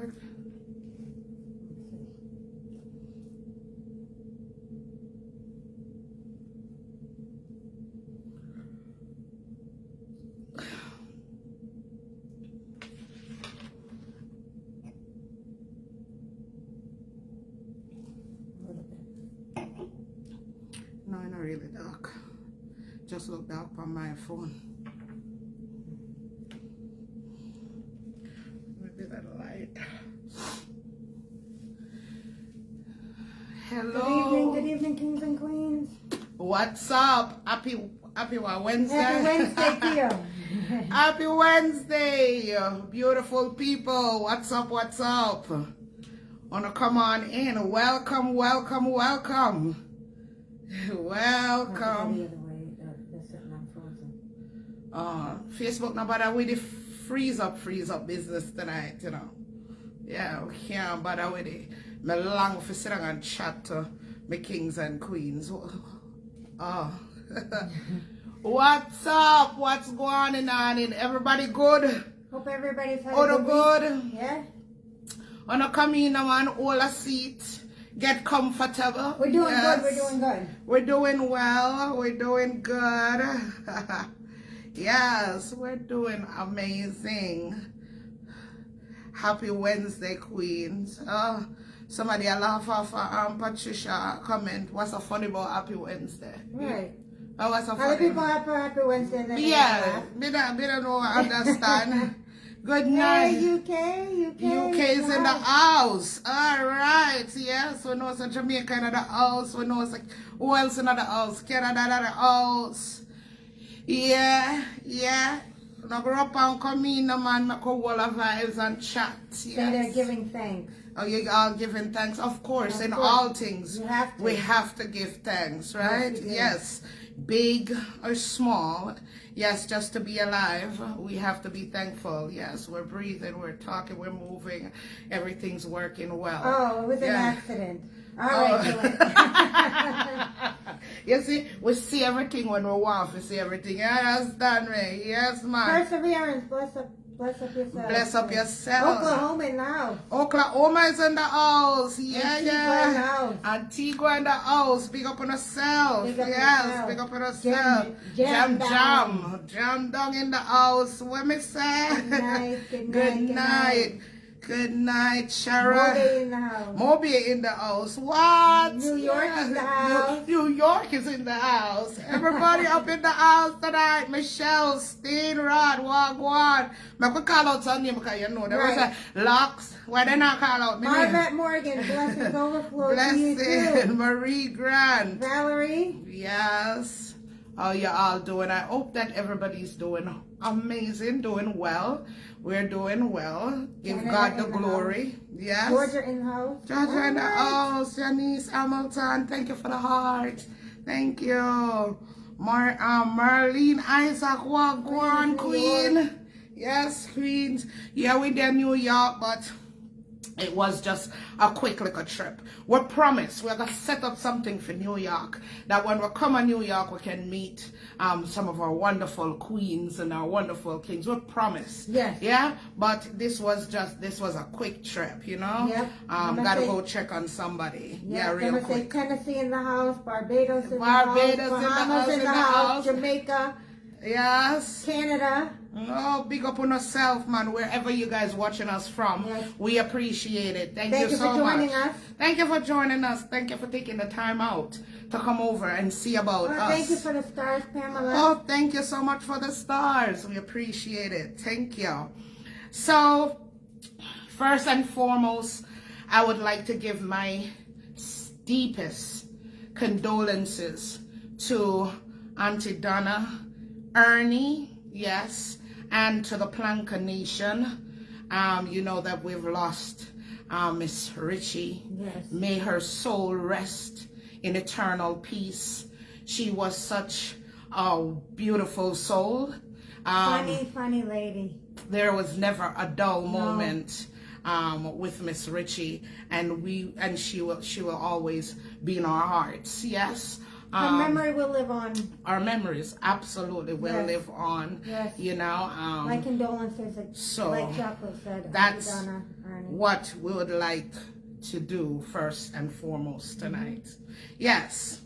start? No, not really dark. Just look dark on my phone. Maybe that light. Hello. Good evening, kings and queens. What's up? Happy Wednesday. Happy Wednesday to you. Happy Wednesday, beautiful people. What's up? What's up? Wanna come on in? Welcome, welcome, welcome. Welcome. Facebook now bother with the freeze up business tonight, you know. Yeah, we can't bother with it. Me long for sit down and chat to my kings and queens. Oh. What's up? What's going on? Everybody good? Hope everybody's had Oh, a good? Week. Yeah? Wanna come in and hold a seat. Get comfortable. We're doing good. We're doing good. We're doing well. We're doing good. Yes, we're doing amazing. Happy Wednesday, queens. Somebody laugh off Patricia comment. What's so funny about Happy Wednesday? Right. Oh, what's so funny? Other people happy Wednesday. And then yeah, me don't know. Understand. Good night. Hey, UK is in the house. All right. Yes, we know it's Jamaica in the house. We know it's like who else in the house? Canada in the house. Yeah. Now go up and come in, man. Make a wall of vibes and chat. Yes. So they're giving thanks. Oh, you all giving thanks? Of course. In all things, we have to give thanks, right? Yes. Big or small. Yes, just to be alive, we have to be thankful. Yes, we're breathing, we're talking, we're moving. Everything's working well. Oh, it was an accident. All right. You see, we see everything when we want to see everything. You understand me? Yes, man. Perseverance. Bless up yourself. Bless up yourself. Oklahoma in the house. Oklahoma is in the house. Yeah, Antigua in the house. Antigua in the house. Big up on herself. Big up on herself. Jam down in the house. What me say? Good night. Good night, Sharon. Moby in the house. Moby in the house. What? New York in the house. New York is in the house. Everybody up in the house tonight. Michelle, Steenrod, Wagwan. I could call out some name because you know there was a Locks. Why they not call out me? Margaret Morgan, blessings overflow. Blessing. Marie Grant. Valerie. Yes. How you all doing? I hope that everybody's doing amazing, doing well. We're doing well. Give God the glory. Yes. Georgia in the house. Georgia in the house. Janice Hamilton. Thank you for the heart. Thank you. Marlene Isaac Wagwan Queen. Yes, Queens. Yeah, we're in New York, but it was just a quick little trip. We promise we're going to set up something for New York, that when we come to New York, we can meet some of our wonderful queens and our wonderful kings. We promise. Yes. Yeah? But this was a quick trip, you know? Yep. Got to go check on somebody. Yeah, real quick. Say Tennessee in the house, Barbados in the house, in the house, Jamaica. Yes. Canada. Oh, big up on yourself, man, wherever you guys watching us from. Yes. We appreciate it. Thank you so much. Thank you for joining us. Thank you for joining us. Thank you for taking the time out to come over and see about us. Thank you for the stars, Pamela. Oh, thank you so much for the stars. We appreciate it. Thank you. So, first and foremost, I would like to give my deepest condolences to Auntie Donna, Ernie, yes, and to the Planka Nation. You know that we've lost Miss Richie. Yes. May her soul rest in eternal peace. She was such a beautiful soul. Funny lady. There was never a dull moment with Miss Richie, and she will always be in our hearts. Yes. Her memory will live on. Our memories absolutely will Yes. live on. Yes. You know. My condolences, So like Chocolate said. that's Donna, Ernie. what we would like to do first and foremost tonight. Yes.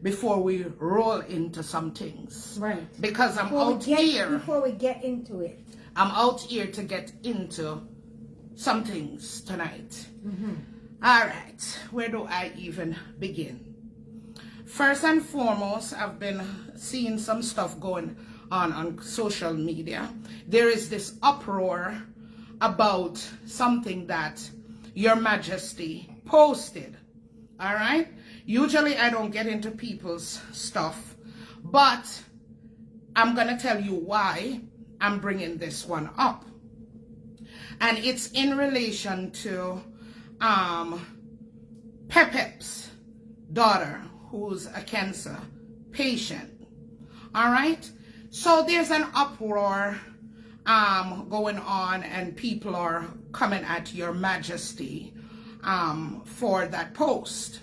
Before we roll into some things. Right. Because Before we get into it. I'm out here to get into some things tonight. Mm-hmm. All right. Where do I even begin? First and foremost, I've been seeing some stuff going on social media. There is this uproar about something that Your Majesty posted. All right? Usually I don't get into people's stuff, but I'm going to tell you why I'm bringing this one up. And it's in relation to Pep Pep's daughter, who's a cancer patient. All right? So there's an uproar going on, and people are coming at Your Majesty for that post.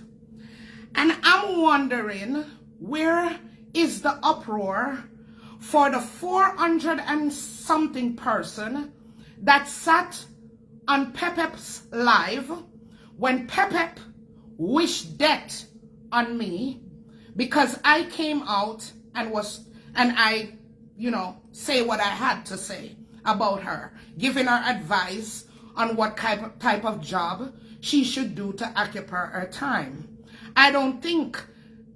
And I'm wondering, where is the uproar for the 400 and something person that sat on Pep Pep's live when Pep Pep wished death on me because I came out and I, say what I had to say about her, giving her advice on what type of job she should do to occupy her time. I don't think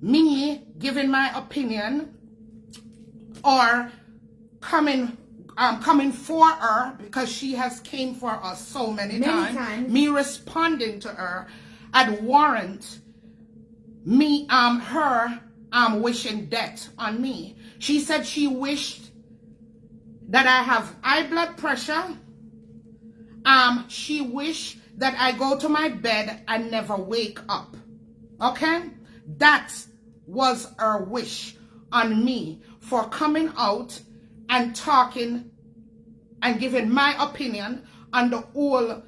me giving my opinion or coming for her, because she has came for us so many times, me responding to her and warrant me her wishing death on me. She said she wished that I have high blood pressure. She wished that I go to my bed and never wake up. Okay? That was her wish on me for coming out and talking and giving my opinion on the whole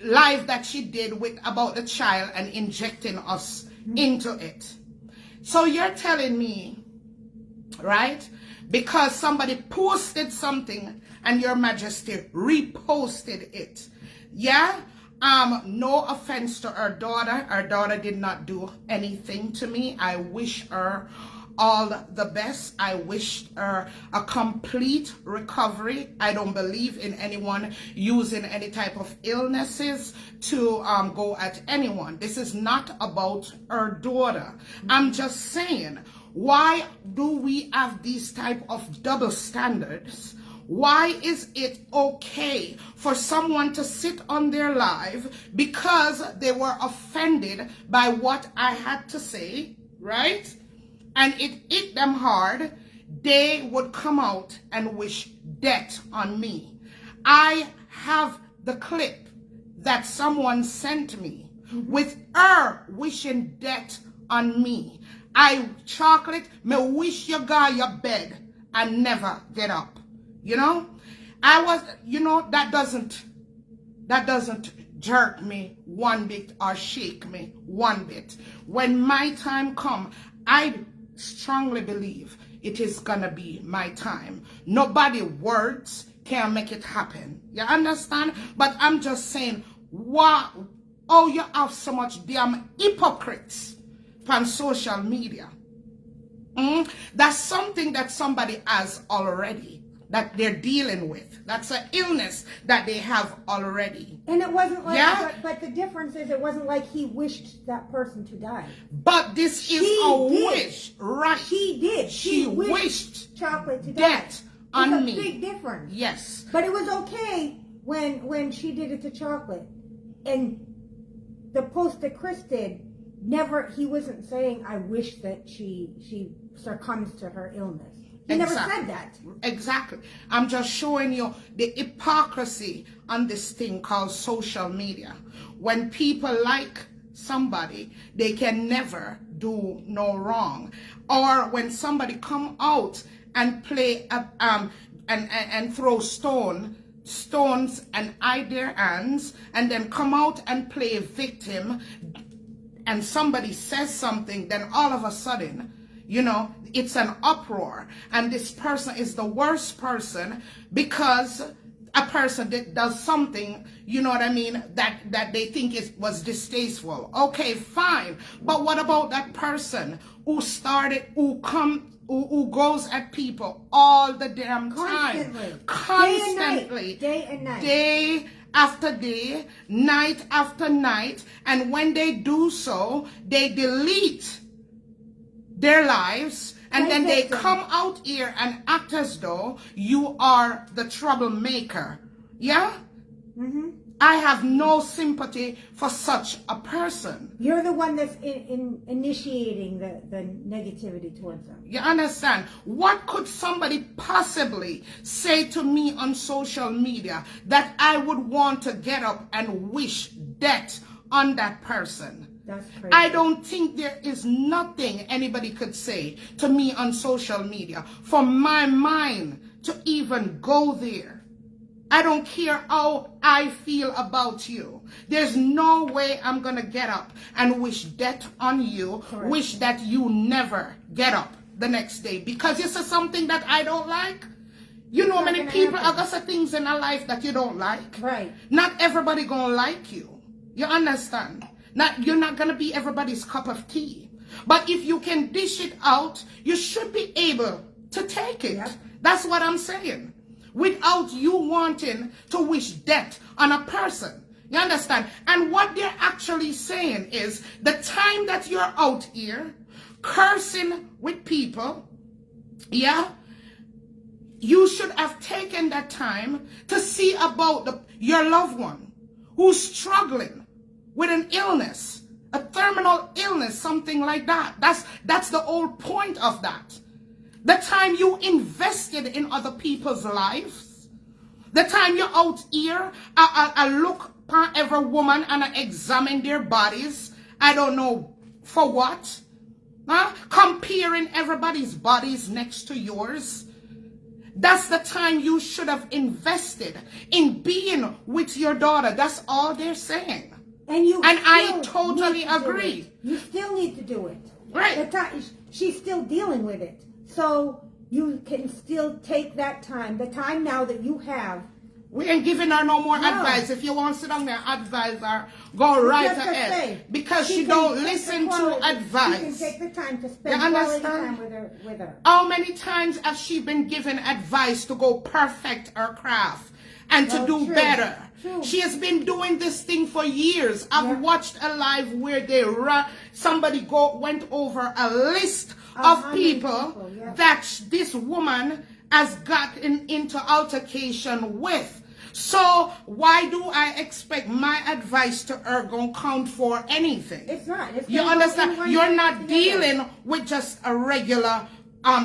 live that she did about the child and injecting us into it. So you're telling me, right? Because somebody posted something and Your Majesty reposted it. Yeah? No offense to her daughter. Her daughter did not do anything to me. I wish her all the best. I wish her a complete recovery. I don't believe in anyone using any type of illnesses to go at anyone. This is not about her daughter. I'm just saying, why do we have these type of double standards? Why is it okay for someone to sit on their live because they were offended by what I had to say, right? And it hit them hard, they would come out and wish death on me. I have the clip that someone sent me with her wishing death on me. Chocolate, me wish you go your bed and never get up. That doesn't jerk me one bit or shake me one bit. When my time comes, I strongly believe it is gonna be my time. Nobody words can make it happen. You understand? But I'm just saying, wow, you have so much damn hypocrites on social media. That's something that somebody has already, that they're dealing with. That's an illness that they have already. And it wasn't like, yeah? but the difference is it wasn't like he wished that person to die. But this is a wish, right? She did. She wished Chocolate to death die. on me. It's a big difference. Yes. But it was okay when she did it to Chocolate. And the post that Chris did, he wasn't saying, I wish that she succumbs to her illness. He never said that. Exactly. I'm just showing you the hypocrisy on this thing called social media. When people like somebody, they can never do no wrong. Or when somebody come out and play and throw stones and hide their hands, and then come out and play victim, and somebody says something, then all of a sudden, you know, it's an uproar. And this person is the worst person because a person that does something, you know what I mean, that they think was distasteful. Okay, fine. But what about that person who goes at people all the damn time? Constantly. Day and night. Day after day, night after night. And when they do so, they delete their lives, and then they come out here and act as though you are the troublemaker. Yeah? Mm-hmm. I have no sympathy for such a person. You're the one that's initiating the negativity towards them. You understand? What could somebody possibly say to me on social media that I would want to get up and wish death on that person? That's crazy. I don't think there is nothing anybody could say to me on social media for my mind to even go there. I don't care how I feel about you. There's no way I'm going to get up and wish death on you. Correct. Wish that you never get up the next day because you said something that I don't like. You know, many people are going to say things in their life that you don't like. Right. Not everybody going to like you. You understand? You're not going to be everybody's cup of tea. But if you can dish it out, you should be able to take it. Yep. That's what I'm saying. Without you wanting to wish death on a person. You understand? And what they're actually saying is the time that you're out here cursing with people, yeah, you should have taken that time to see about your loved one who's struggling with an illness, a terminal illness, something like that. That's the whole point of that. The time you invested in other people's lives, the time you're out here, I look upon every woman and I examine their bodies. I don't know for what. Comparing everybody's bodies next to yours. That's the time you should have invested in being with your daughter. That's all they're saying. And I totally agree. You still need to do it. Right. She's still dealing with it. So you can still take that time, the time now that you have. We ain't giving her no more advice. If you want to sit down there, advise her, go right ahead. Because she don't listen to advice. She can take the time to spend quality time with her. How many times has she been given advice to go perfect her craft and to do better? True. She has been doing this thing for years. I've watched a live where somebody went over a list of people that this woman has gotten into altercation with. So why do I expect my advice to her gonna count for anything? It's not. You understand? You're not dealing with just a regular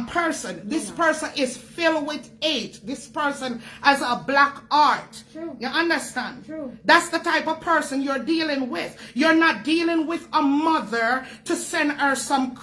person. This person is filled with hate. This person has a black art. True. You understand? True. That's the type of person you're dealing with. You're not dealing with a mother to send her some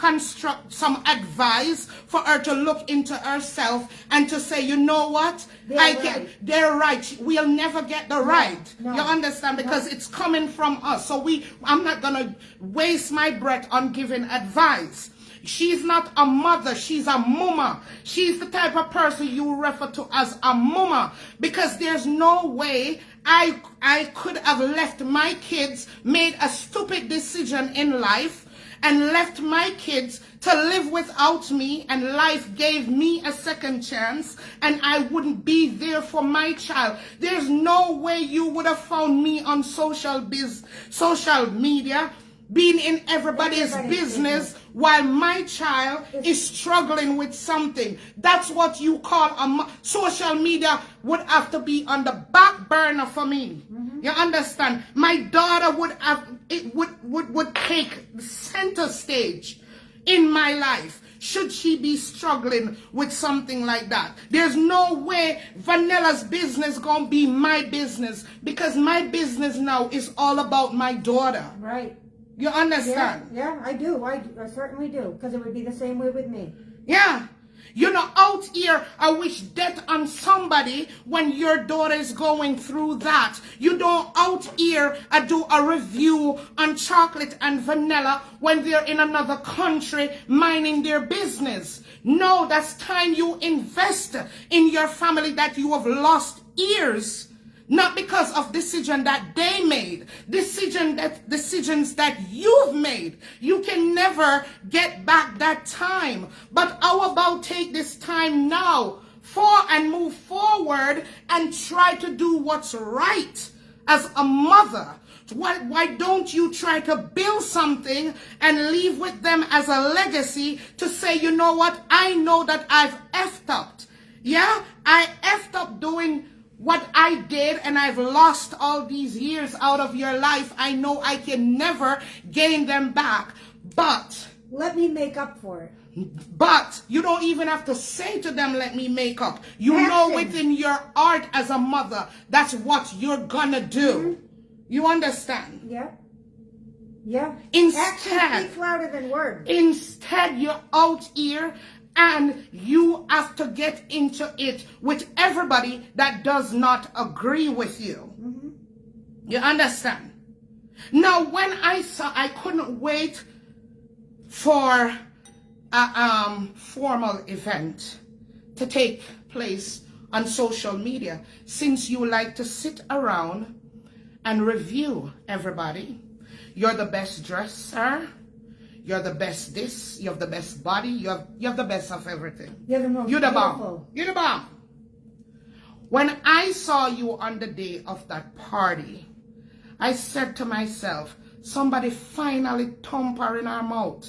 advice for her to look into herself and to say, you know what? They're right. We'll never get the right. No. You understand? Because it's coming from us. So I'm not gonna waste my breath on giving advice. She's not a mother, she's a mama. She's the type of person you refer to as a mama. Because there's no way I could have left my kids, made a stupid decision in life, and left my kids to live without me, and life gave me a second chance, and I wouldn't be there for my child. There's no way you would have found me on social media, being in everybody's business while my child is struggling with something. That's what you call social media would have to be on the back burner for me. Mm-hmm. You understand? My daughter would take center stage in my life. Should she be struggling with something like that? There's no way Vanilla's business gonna be my business, because my business now is all about my daughter. Right. You understand? Yeah, I do. I certainly do. Because it would be the same way with me. Yeah. You know, out here, I wish death on somebody when your daughter is going through that. You don't out here do a review on chocolate and vanilla when they're in another country minding their business. No, that's time you invest in your family that you have lost years. Not because of decision that they made, decisions that you've made. You can never get back that time. But how about take this time now and move forward and try to do what's right as a mother? Why don't you try to build something and leave with them as a legacy to say, you know what, I know that I've effed up. Yeah, I effed up doing what I did, and I've lost all these years out of your life. I know I can never gain them back, but let me make up for it. But you don't even have to say to them, let me make up. You know within your heart as a mother, that's what you're gonna do. Mm-hmm. You understand? Yeah. Yeah. Instead, action speaks louder than words. Instead, you're out here and you have to get into it with everybody that does not agree with you. Mm-hmm. You understand? Now, when I couldn't wait for a formal event to take place on social media, since you like to sit around and review everybody. You're the best dresser. You're the best this, you have the best body, you have the best of everything. You're the most You're the beautiful. bomb. You're the bomb. When I saw you on the day of that party, I said to myself, somebody finally thump her in her mouth.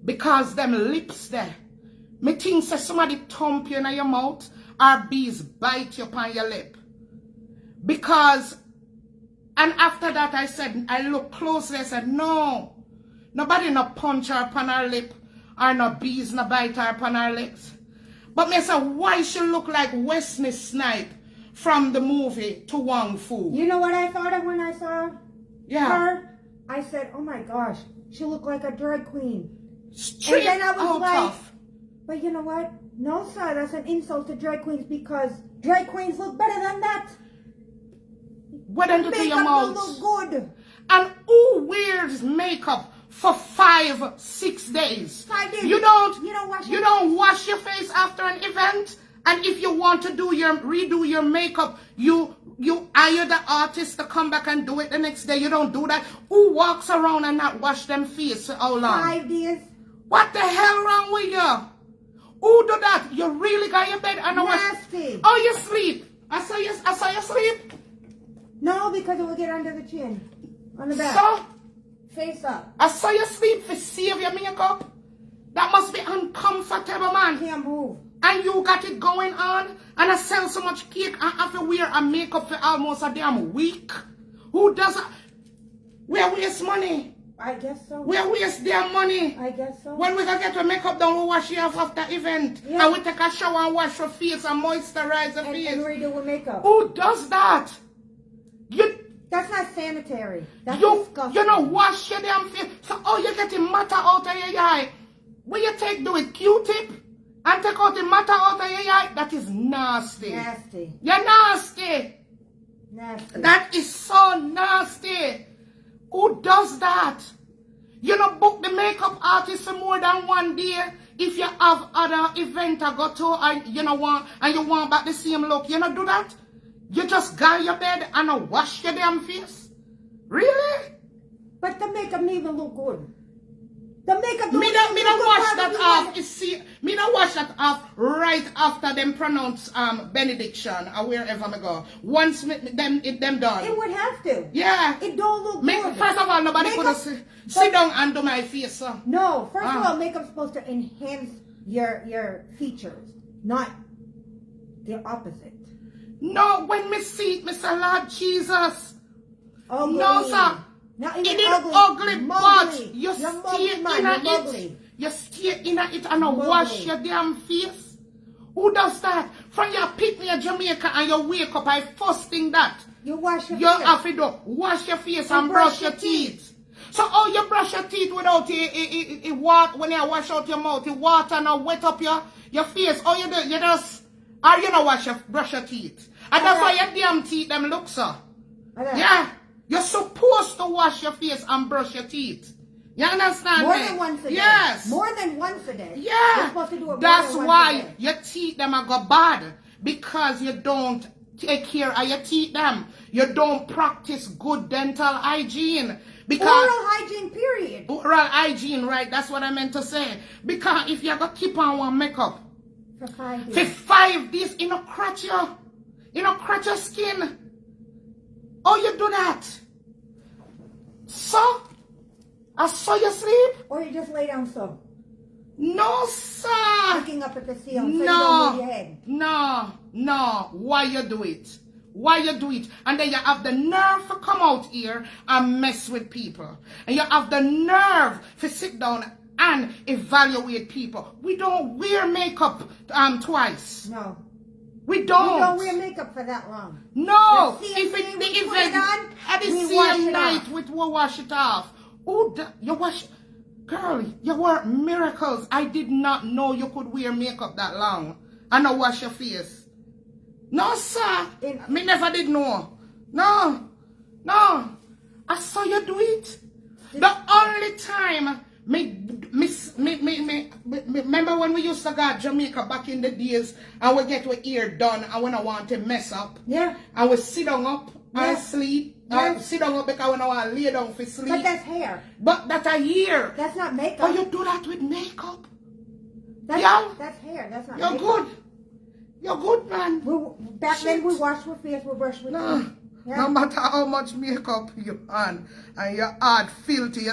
Because them lips there. Me think say somebody thump you in your mouth or bees bite you upon your lip. Because, and after that I looked closely, I said, no. Nobody no punch her upon her lip, or no bees no bite her upon her lips. But me say, why she look like Wesley Snipe from the movie To Wong Fu? You know what I thought of when I saw her? I said, oh my gosh, she looked like a drag queen. Straight and then I was like, off. But you know what? No, sir, that's an insult to drag queens because drag queens look better than that. What do to your mouth? Look good. And who wears makeup for 5-6 days? 5 days. You don't wash your face after an event. And if you want to redo your makeup, you hire the artist to come back and do it the next day. You don't do that. Who walks around and not wash them face for how long? 5 days. What the hell wrong with you? Who do that? You really got your bed and nasty. Oh, you sleep. I saw you sleep. No, because it will get under the chin, on the back. So. Face up. I saw you sleep for save your makeup. That must be uncomfortable, man. Can't move. And you got it going on. And I sell so much cake and have to wear a makeup for almost a damn week. Who does that? Where waste money? I guess so. Where waste their money? I guess so. When we gonna get our makeup done, we wash it off after event. Yeah. And we take a shower and wash our face and moisturize the face. And redo with makeup. Who does that? That's not sanitary. That's disgusting. You know, wash your damn face. So, you're getting matter out of your eye. When you do it, Q-tip and take out the matter out of your eye, that is nasty. Nasty. You're nasty. Nasty. That is so nasty. Who does that? You know, book the makeup artist for more than one day. If you have other event to go to and you want back the same look, you know, do that. You just got your bed and wash your damn face? Really? But the makeup need to look good. The makeup Me don't wash that off. Me don't wash that off right after them pronounce benediction or wherever I go. Once them done. It would have to. Yeah. It don't look good. First of all, nobody could sit down and do my face. So. No. First of all, makeup's supposed to enhance your features, not the opposite. No, when me see it, me say, Lord Jesus. Ugly. No, sir. Not It even is ugly, but you stay in it. You stay in it and wash your damn face. Who does that? From your pick me in Jamaica and you wake up, I first thing that. You wash your face. You have to do wash your face and brush your teeth. So how you brush your teeth without it water, when you wash out your mouth, the water now wet up your face? How you do? You just, or you know brush your teeth. And that's why your damn teeth them look so. Yeah. You're supposed to wash your face and brush your teeth. You understand More me? than once a day. Yes. More than once a day. Yeah. You're supposed to do it That's more than why once a day. your teeth them are go bad. Because you don't take care of your teeth them. You don't practice good dental hygiene. Because oral hygiene, period. Oral hygiene, right? That's what I meant to say. Because if you go keep on one makeup For 5 days. for 5 days, it no crack your skin. Oh, you do that. So, I saw you sleep? Or you just lay down so. No, sir. Looking up at the ceiling so you don't move your head. No. Why you do it? Why you do it? And then you have the nerve to come out here and mess with people. And you have the nerve to sit down and evaluate people. We don't wear makeup twice. No. We don't. We don't wear makeup for that long. No. The If same it, day the we put it event on, at the we wash same it night off. we wash it off. Oh, you wash. Girl, you work miracles. I did not know you could wear makeup that long and not wash your face. No, sir. Me never did know. No. I saw you do it. The only time remember when we used to go to Jamaica back in the days and we get our ear done and we don't want to mess up. Yeah. And we sit down up and Yeah. sleep. Yeah. Sit down up because we don't want to lay down for sleep. But that's hair. But that's a year. That's not makeup. Oh, you do that with makeup? That's, Yeah. that's hair. That's not You're makeup. good. You're good, man. Back then we Shit. wash with face, we brush with No. teeth. Yeah. No matter how much makeup you on and your heart filthy.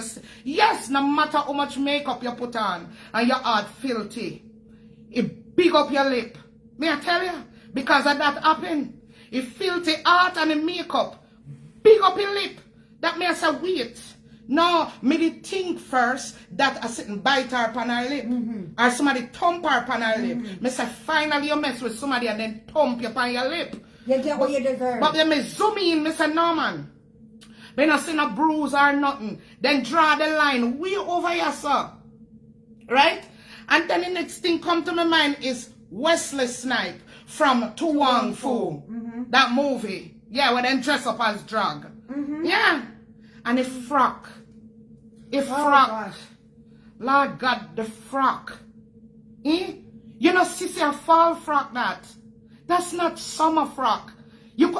Yes, no matter how much makeup you put on and your heart filthy. It big up your lip. May I tell you? Because of that happen. It filthy heart and the makeup. Big up your lip. That means I wait. No, me did think first that I sit and bite her upon her lip. Or somebody thump her upon her lip. Me say finally you mess with somebody and then thump you upon your lip. You get what you deserve. But then me zoom in, me say no man. Me not see no bruise or nothing. Then draw the line way over here, sir. Right? And then the next thing come to my mind is Wesley Snipe from To Wong Fu. That movie. Yeah, when they dress up as drag. Yeah. And the frock. The frock. Gosh. Lord God, the frock. Eh? You know, sissy a fall frock that. That's not summer frock.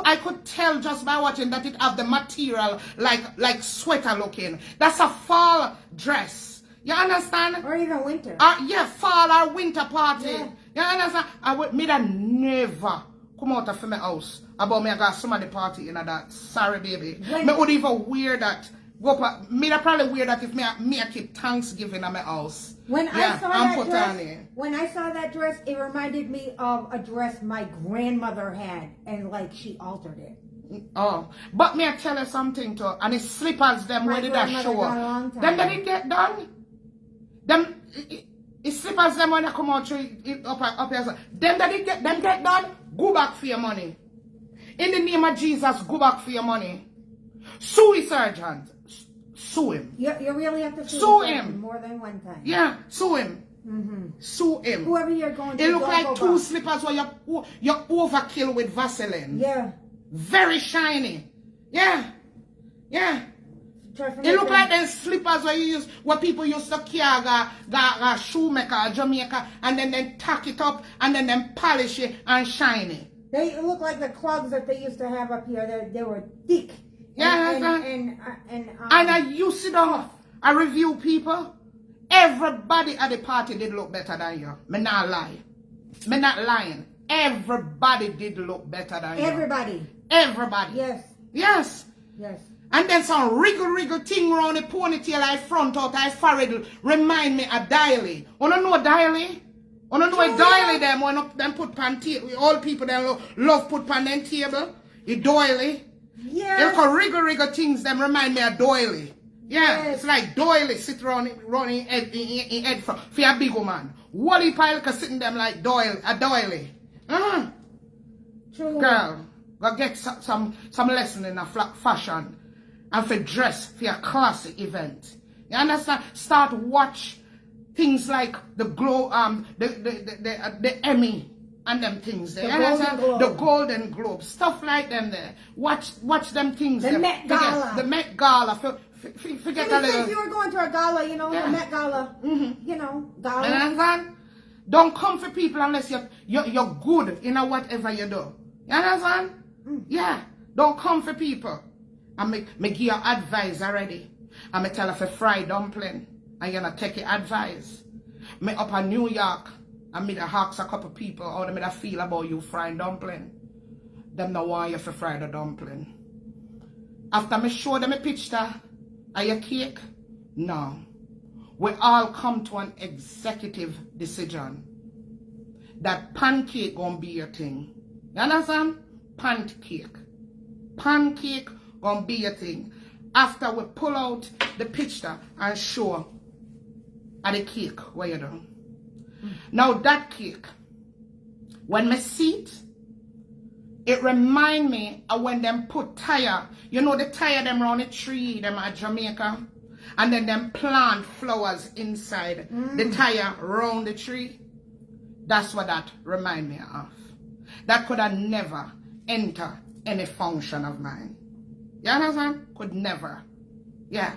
I could tell just by watching that it have the material like sweater looking. That's a fall dress. You understand? Or even winter. Yeah, fall or winter party. Yeah. You understand? I would me that never come out of my house about me I got somebody party in that. Sorry, baby. Me would even wear that. Me that probably wear that if me I keep Thanksgiving at my house. When Yeah, I saw I'm that put dress, on it. when I saw that dress, it reminded me of a dress my grandmother had, and like she altered it. Oh, but me I tell you something too, and it's slippers them My where did that grandmother show got a long up? time. Them did it get done? Them it's slippers them when they come out through it up here. Them that it get done, go back for your money. In the name of Jesus, go back for your money. Sue his sergeant. Sue him. You really have to Sue him. more than one time. Yeah, sue him. Sue him. Whoever you're going to. It look don't like go two back. slippers where you overkill with Vaseline. Yeah. Very shiny. Yeah. Try to It make look them- like them slippers where people used to carry a shoemaker, Jamaica, and then they tack it up and then they polish it and shine it. They look like the clogs that they used to have up here. They were thick. Yeah, and I used to know, I review people. Everybody at the party did look better than you. Me not lie. Me not lying. Everybody did look better than you. everybody. Everybody. Yes. Yes. And then some wriggle thing around the ponytail I front out, I forehead remind me of Diley. You don't know Diley? You don't know a Diley them when them put pan table. All people them love put pan them table. A doily. Yes. They wriggle things them remind me of doily. Yeah, Yes. it's like doily sit around in head for a big woman. Wally pile sitting them like a doily. True. Girl, go get some lesson in a fashion. and for dress for a classy event. You understand? Start watch things like the the Emmy and them things there. The Golden Globe, stuff like them there. Watch them things. The Met Gala. The Met Gala. Forget a little. If you were going to a gala, you know, the Met Gala, you know, gala. You understand? Don't come for people unless you're good in whatever you do. You understand? Yeah. Don't come for people. And me give you advice already. And me tell her for fry dumpling. And you're not take your advice. Me up in New York. And me ask a couple people how they feel about you frying dumpling. Them no want you for fry the dumpling. After me show them a picture of your cake, no. We all come to an executive decision that pancake gonna be your thing. You understand? Pancake. Pancake gonna be your thing. After we pull out the picture and show at the cake what you do. Now that cake, when me see it remind me of when them put tire, you know the tire them around the tree, them at Jamaica, and then them plant flowers inside the tire around the tree. That's what that remind me of. That could have never enter any function of mine. You understand? Could never. Yeah.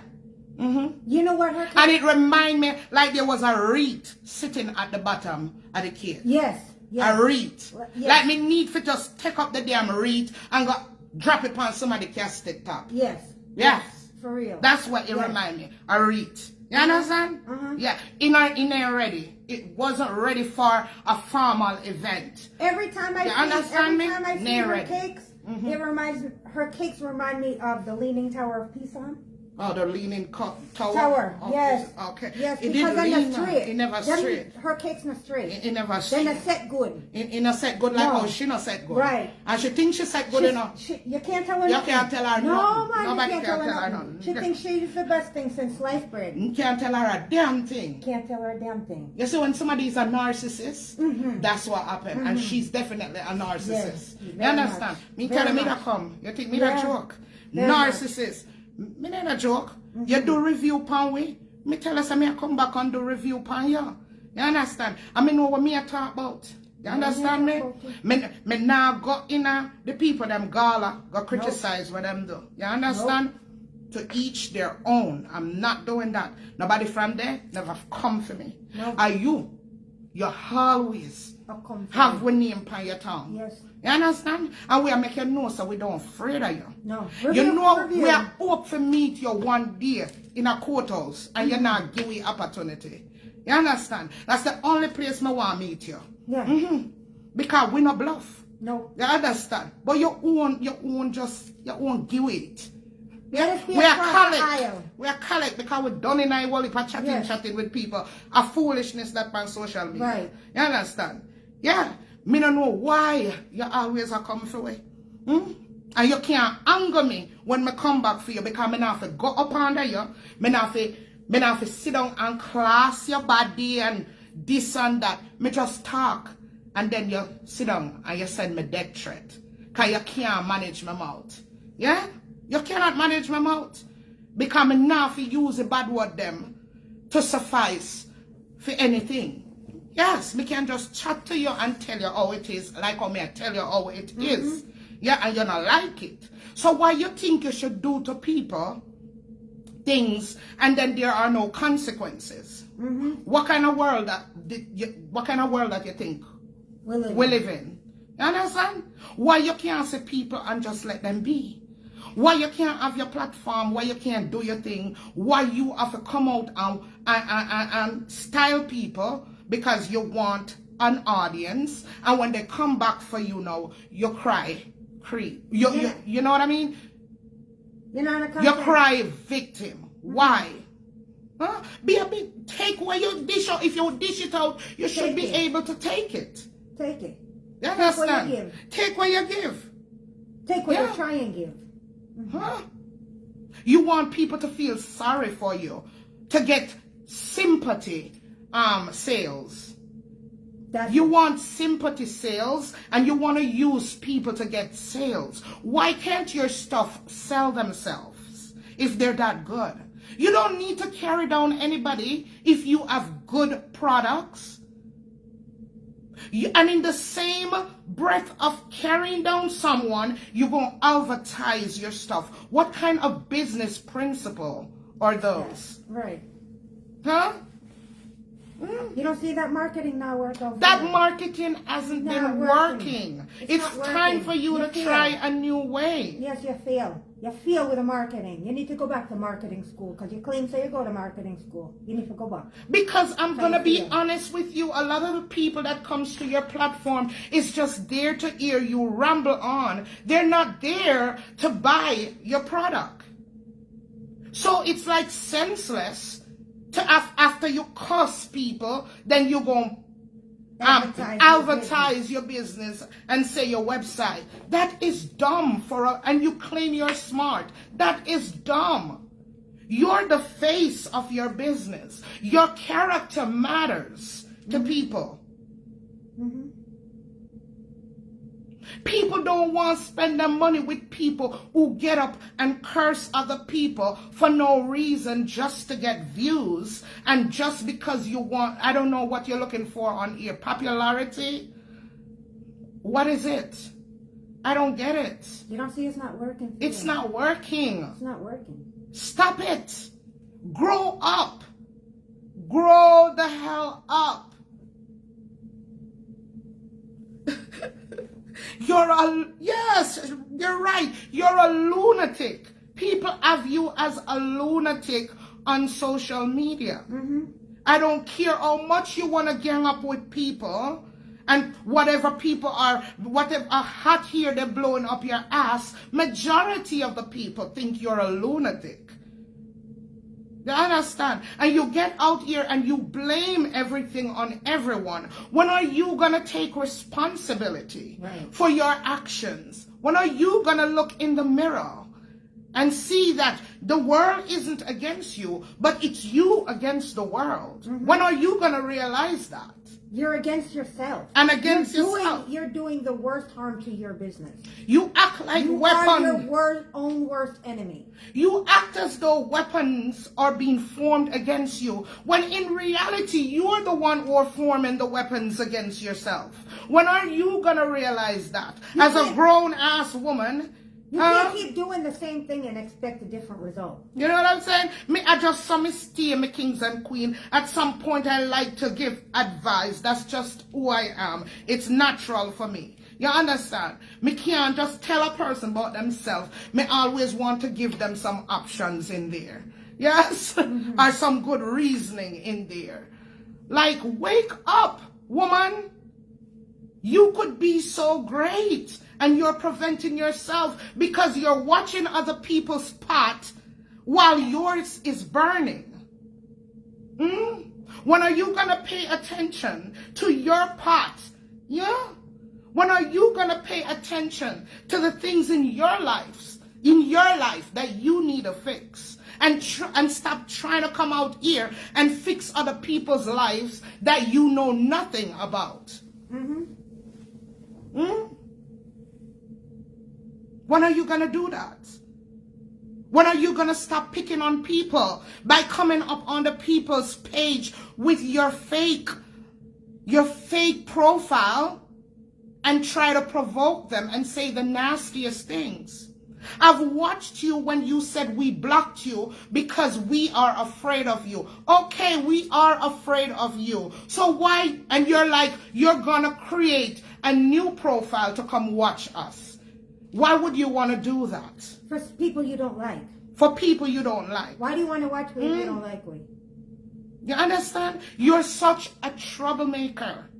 You know what her cake? And it remind me like there was a wreath sitting at the bottom of the cake. Yes. A wreath. Yes. Like me need to just take up the damn wreath and go drop it on somebody casted top. Yes. Yeah. Yes. For real. That's what it remind me. A wreath. You understand? Yeah. In there ready. It wasn't ready for a formal event. Every time I see her cakes, her cakes remind me of the Leaning Tower of Pisa. Oh, the Leaning Tower? Oh, yes. Okay. Yes, it because didn't lean. straight. It never straight. Her cake's not straight. It never straight. Then a set good. In a set good like how she not set good. Right. And she thinks she set good enough. You can't tell her You nothing. can't tell her no, nothing. Man, Nobody you can can't tell her nothing. She thinks she's the best thing since sliced bread. You can't tell her a damn thing. Can't tell her a damn thing. You see, when somebody is a narcissist, that's what happened. And she's definitely a narcissist. Yes, you understand? Me tell me that come. You think me that joke? Narcissist. Me not a joke. You do review pan we. Me tell us I come back and do review pan you. You understand? I mean know what me I talk about. You understand me? Me now go in the people them gala go criticize what them do. You understand? To each their own. I'm not doing that. Nobody from there never come for me. Are you always have one name on your tongue. Yes. You understand? And we are making you know so we don't afraid of you. No. You know we are hope to meet you one day in a courthouse and you're not give me opportunity. You understand? That's the only place I want to meet you. Yeah. Because we not bluff. No. You understand? But your own give it. Yeah, we are collect because we're done in our world chatting with people. A foolishness that on social media. Right. You understand? Yeah. Me don't know why you always are coming for me. And you can't anger me when me come back for you because me not have to go up under you. Me not have to sit down and class your body and this and that. Me just talk. And then you sit down and you send me death threat. Because you can't manage my mouth. Yeah? You cannot manage my mouth. Because me not have to use a bad word them to suffice for anything. Yes, me can just chat to you and tell you how it is, like how me I tell you how it is. Yeah, and you don't like it. So why you think you should do to people things and then there are no consequences? What kind of world that you think we live in? You understand? Why you can't see people and just let them be? Why you can't have your platform? Why you can't do your thing? Why you have to come out and style people because you want an audience, and when they come back for you now, you cry. You know what I mean? You cry victim. Why? Huh? Take where you dish out. If you dish it out, you should be able to take it. Take it. You understand? Take what you give. Take what you try and give. Huh? You want people to feel sorry for you, to get sympathy sales. You want sympathy sales and you want to use people to get sales. Why can't your stuff sell themselves? if they're that good. You don't need to carry down anybody if you have good products. And in the same breath of carrying down someone, you're going to advertise your stuff. What kind of business principle are those? Yeah, right. Huh? You don't see that marketing not work over That there. marketing hasn't been working. It's not time working. for you to try a new way. Yes, you fail. You fail with the marketing. You need to go back to marketing school because you claim so you go to marketing school. You need to go back. Because I'm going to be honest with you, a lot of the people that comes to your platform is just there to hear you ramble on. They're not there to buy your product. So it's like senseless to after you cuss people, then you're going to advertise your business and say your website. That is dumb and you claim you're smart. That is dumb. You're the face of your business. Your character matters to people. Mm-hmm. People don't want to spend their money with people who get up and curse other people for no reason, just to get views, and just because you want, I don't know what you're looking for on here, popularity? What is it? I don't get it. You don't see it's not working. It's not working. It's not working. Stop it. Grow up. Grow the hell up. Yes, you're right. You're a lunatic. People have you as a lunatic on social media. Mm-hmm. I don't care how much you want to gang up with people and whatever hot here they're blowing up your ass. Majority of the people think you're a lunatic. You understand? And you get out here and you blame everything on everyone. When are you going to take responsibility for your actions? When are you going to look in the mirror and see that the world isn't against you, but it's you against the world? Mm-hmm. When are you going to realize that? You're against yourself. And against yourself. You're doing the worst harm to your business. You act like you are your own worst enemy. You act as though weapons are being formed against you, when in reality, you're the one who are forming the weapons against yourself. When are you going to realize that? As a grown-ass woman, you can't keep doing the same thing and expect a different result. You know what I'm saying? I just saw me stay, my kings and queen. At some point, I like to give advice. That's just who I am. It's natural for me. You understand? Me can't just tell a person about themselves. Me always want to give them some options in there. Yes? Mm-hmm. Or some good reasoning in there. Like, wake up, woman. You could be so great. And you're preventing yourself because you're watching other people's pot while yours is burning. When are you going to pay attention to your pot? Yeah? When are you going to pay attention to the things in your life that you need to fix? And stop trying to come out here and fix other people's lives that you know nothing about. When are you going to do that? When are you going to stop picking on people by coming up on the people's page with your fake profile and try to provoke them and say the nastiest things? I've watched you when you said we blocked you because we are afraid of you. Okay, we are afraid of you. So why? And you're like, you're going to create a new profile to come watch us. Why would you want to do that? For people you don't like. For people you don't like. Why do you want to watch me if you don't like me? You understand? You're such a troublemaker.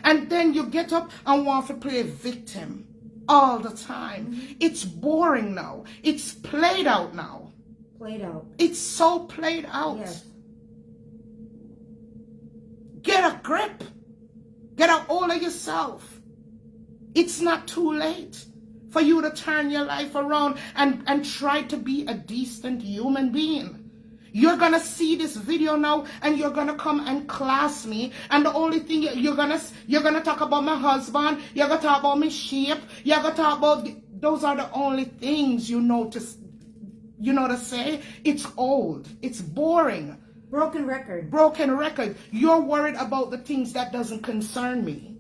And then you get up and want to play victim all the time. It's boring now. It's played out now. Played out. It's so played out. Yes. Get a grip. Get a hold of yourself. It's not too late for you to turn your life around and try to be a decent human being. You're going to see this video now and you're going to come and class me. And the only thing you're going to talk about my husband. You're going to talk about my sheep. You're going to talk about, those are the only things you know you know to say, it's old, it's boring. Broken record. Broken record. You're worried about the things that doesn't concern me.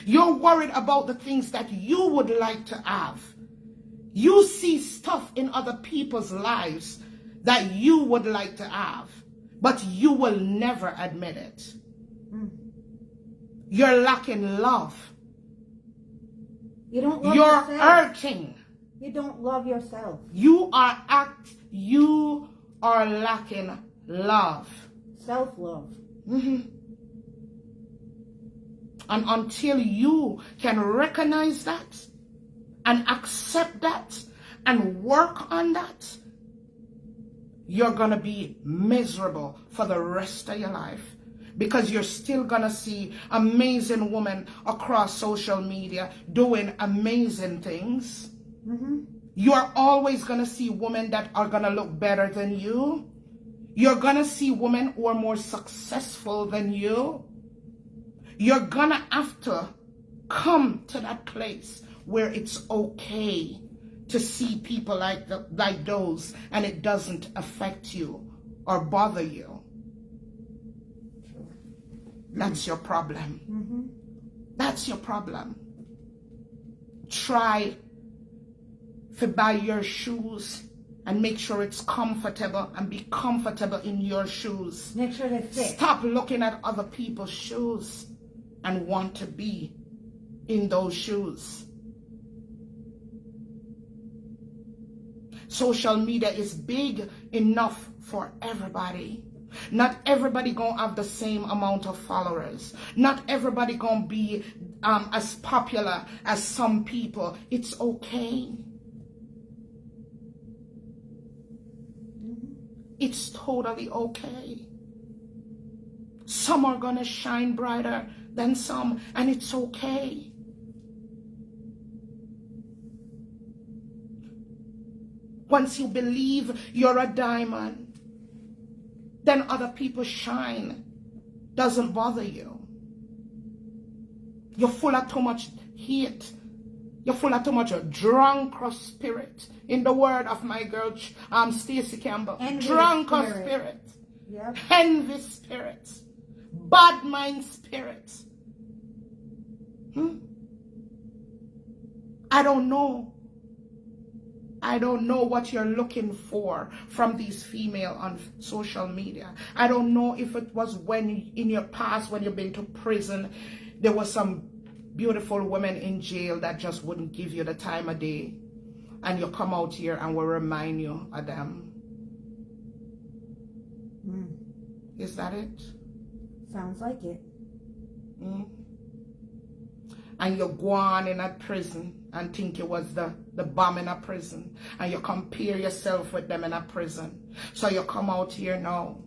You're worried about the things that you would like to have. You see stuff in other people's lives that you would like to have, but you will never admit it. You're lacking love. You don't love You're yourself. hurting. You don't love yourself. You are lacking love. Self-love. And until you can recognize that and accept that and work on that, you're going to be miserable for the rest of your life. Because you're still going to see amazing women across social media doing amazing things. You're always going to see women that are going to look better than you. You're going to see women who are more successful than you. You're going to have to come to that place where it's okay to see people like those and it doesn't affect you or bother you. That's your problem. That's your problem. Try to buy your shoes and make sure it's comfortable and be comfortable in your shoes. Make sure they fit. Stop looking at other people's shoes and want to be in those shoes. Social media is big enough for everybody. Not everybody gonna have the same amount of followers. Not everybody gonna be as popular as some people. It's okay. It's totally okay. Some are gonna shine brighter than some, and it's okay. Once you believe you're a diamond, then other people shine. Doesn't bother you. You're full of too much hate. You're full of too much drunk spirit. In the word of my girl, Stacey Campbell. Drunk spirit. Yep. Envy spirit. Bad mind spirit. I don't know. I don't know what you're looking for from these females on social media. I don't know if it was when in your past when you've been to prison, there was some beautiful women in jail that just wouldn't give you the time of day. And you come out here and will remind you of them. Is that it? Sounds like it. And you go on in a prison and think it was the bomb in a prison. And you compare yourself with them in a prison. So you come out here now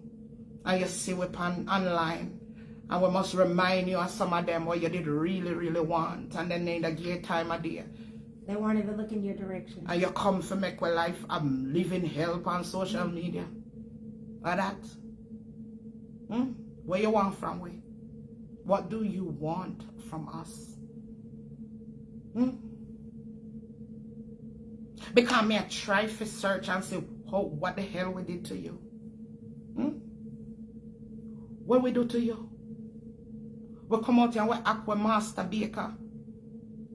and you see we online. And we must remind you of some of them what you did really, really want. And then in the gay time of day. They won't even look in your direction. And you come to make your life living hell on social media. Like that. What you want from we? What do you want from us? Because me I try to search and say, what the hell we did to you? What we do to you? We come out here and we act with Master Baker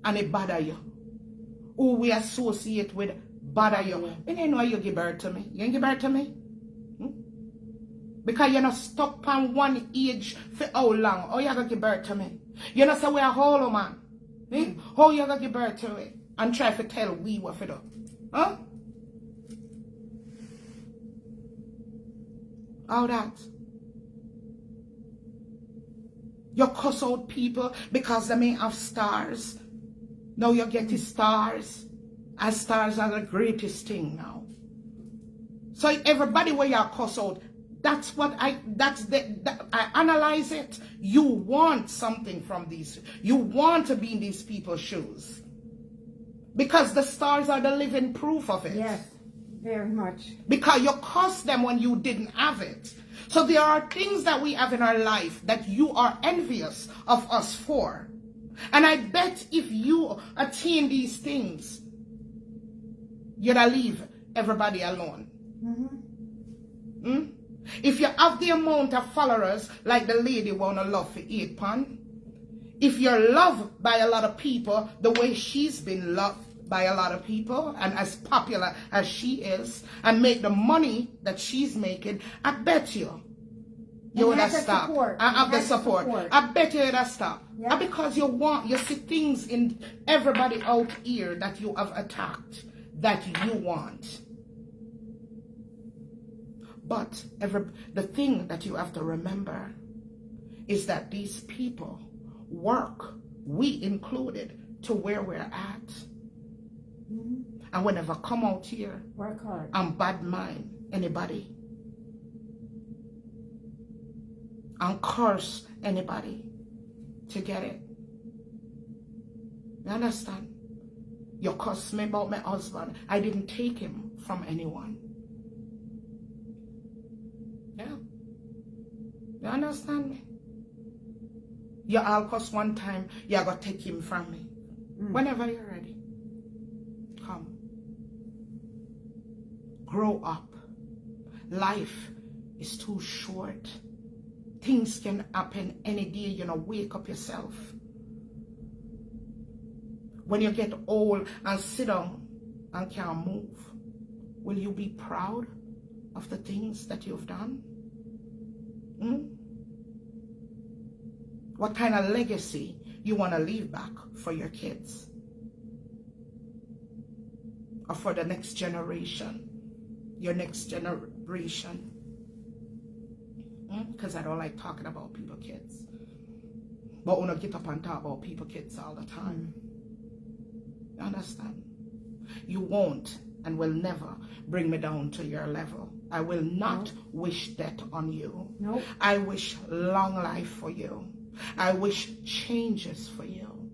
and it bother you. Who we associate with bother you. You don't know you give birth to me. You ain't give birth to me? Because you're not stuck on one age for how long? Oh, you're going to give birth to me. You know, so we're a whole man. How you going to give birth to it? And try to tell we what to do. Huh? All that. You cuss out people because they may have stars. Now you get the stars. And stars are the greatest thing now. So everybody where you cuss out, that's what I analyze it. You want something from these. You want to be in these people's shoes. Because the stars are the living proof of it. Yes, very much. Because you cussed them when you didn't have it. So there are things that we have in our life that you are envious of us for. And I bet if you attain these things, you'd leave everybody alone. Mm-hmm. If you have the amount of followers like the lady wanna love for 8 pound, if you're loved by a lot of people the way she's been loved by a lot of people and as popular as she is and make the money that she's making, I bet you would have stopped. I have the support. I bet you would have stopped. Yeah. Because you see things in everybody out here that you have attacked that you want. But the thing that you have to remember is that these people work, we included, to where we're at. Mm-hmm. And whenever come out here, Work hard. and bad mind anybody, and curse anybody to get it. You understand? You cuss me about my husband. I didn't take him from anyone. Yeah. You understand me? You all cuss one time, you're going to take him from me. Whenever you're ready. Come. Grow up. Life is too short. Things can happen any day, wake up yourself. When you get old and sit down and can't move, will you be proud of the things that you've done? What kind of legacy you want to leave back for your kids? Or for the next generation? Your next generation? Because I don't like talking about people kids. But I want to get up and talk about people kids all the time. You understand? You won't and will never bring me down to your level. I will not wish death on you. Nope. I wish long life for you. I wish changes for you.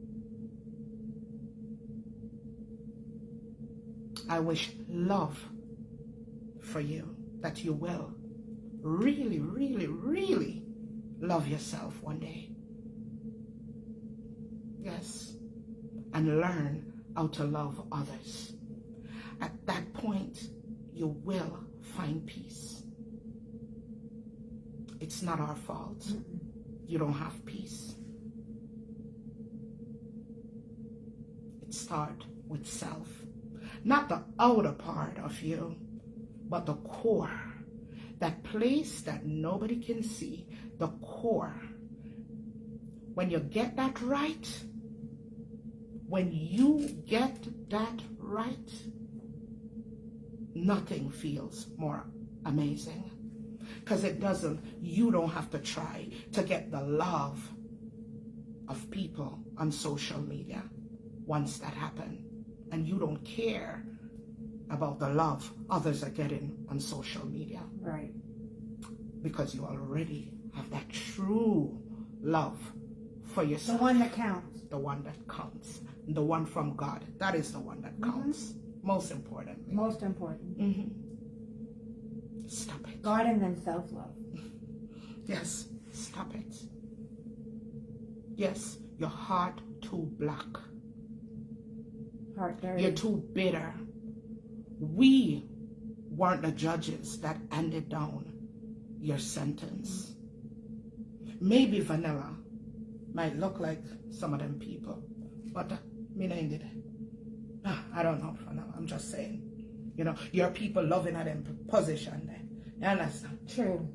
I wish love for you, that you will really, really, really love yourself one day. Yes. And learn how to love others. At that point, you will find peace. It's not our fault. You don't have peace. It starts with self. Not the outer part of you, but the core. That place that nobody can see. The core. When you get that right, when you get that right, nothing feels more amazing. Because you don't have to try to get the love of people on social media once that happens. And you don't care about the love others are getting on social media. Right. Because you already have that true love for yourself. The one that counts. The one that counts. The one from God. That is the one that counts. Most importantly. Most important. Stop it. God and then self-love. Yes, stop it. Yes, your heart too black. Heart dirty. You're too bitter. We weren't the judges that handed down your sentence. Maybe Vanilla might look like some of them people, but me not did. I don't know, Vanilla. I'm just saying. Your people loving at them position there. You understand? True.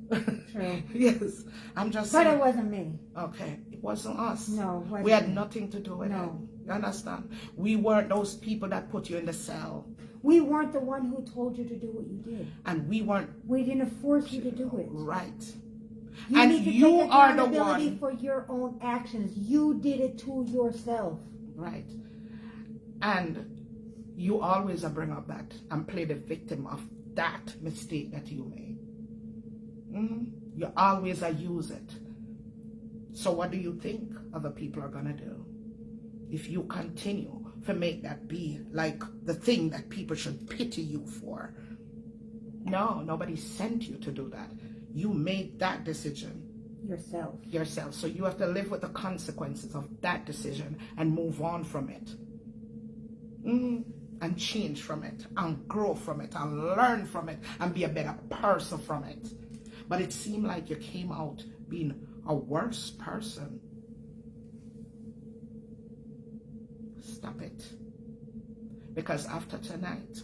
True. Yes. I'm just saying. But it wasn't me. Okay. It wasn't us. No, it wasn't we had me. nothing to do with No. it. You understand? We weren't those people that put you in the cell. We weren't the one who told you to do what you did. And we weren't. We didn't force you to do it. Right. You and need to you take are the accountability one. for your own actions. You did it to yourself. Right. And you always bring up that and play the victim of that mistake that you made. You always use it. So what do you think other people are going to do? If you continue to make that be like the thing that people should pity you for. No, nobody sent you to do that. You made that decision. Yourself. So you have to live with the consequences of that decision and move on from it. and change from it and grow from it and learn from it and be a better person from it. But it seemed like you came out being a worse person. Stop it. Because after tonight,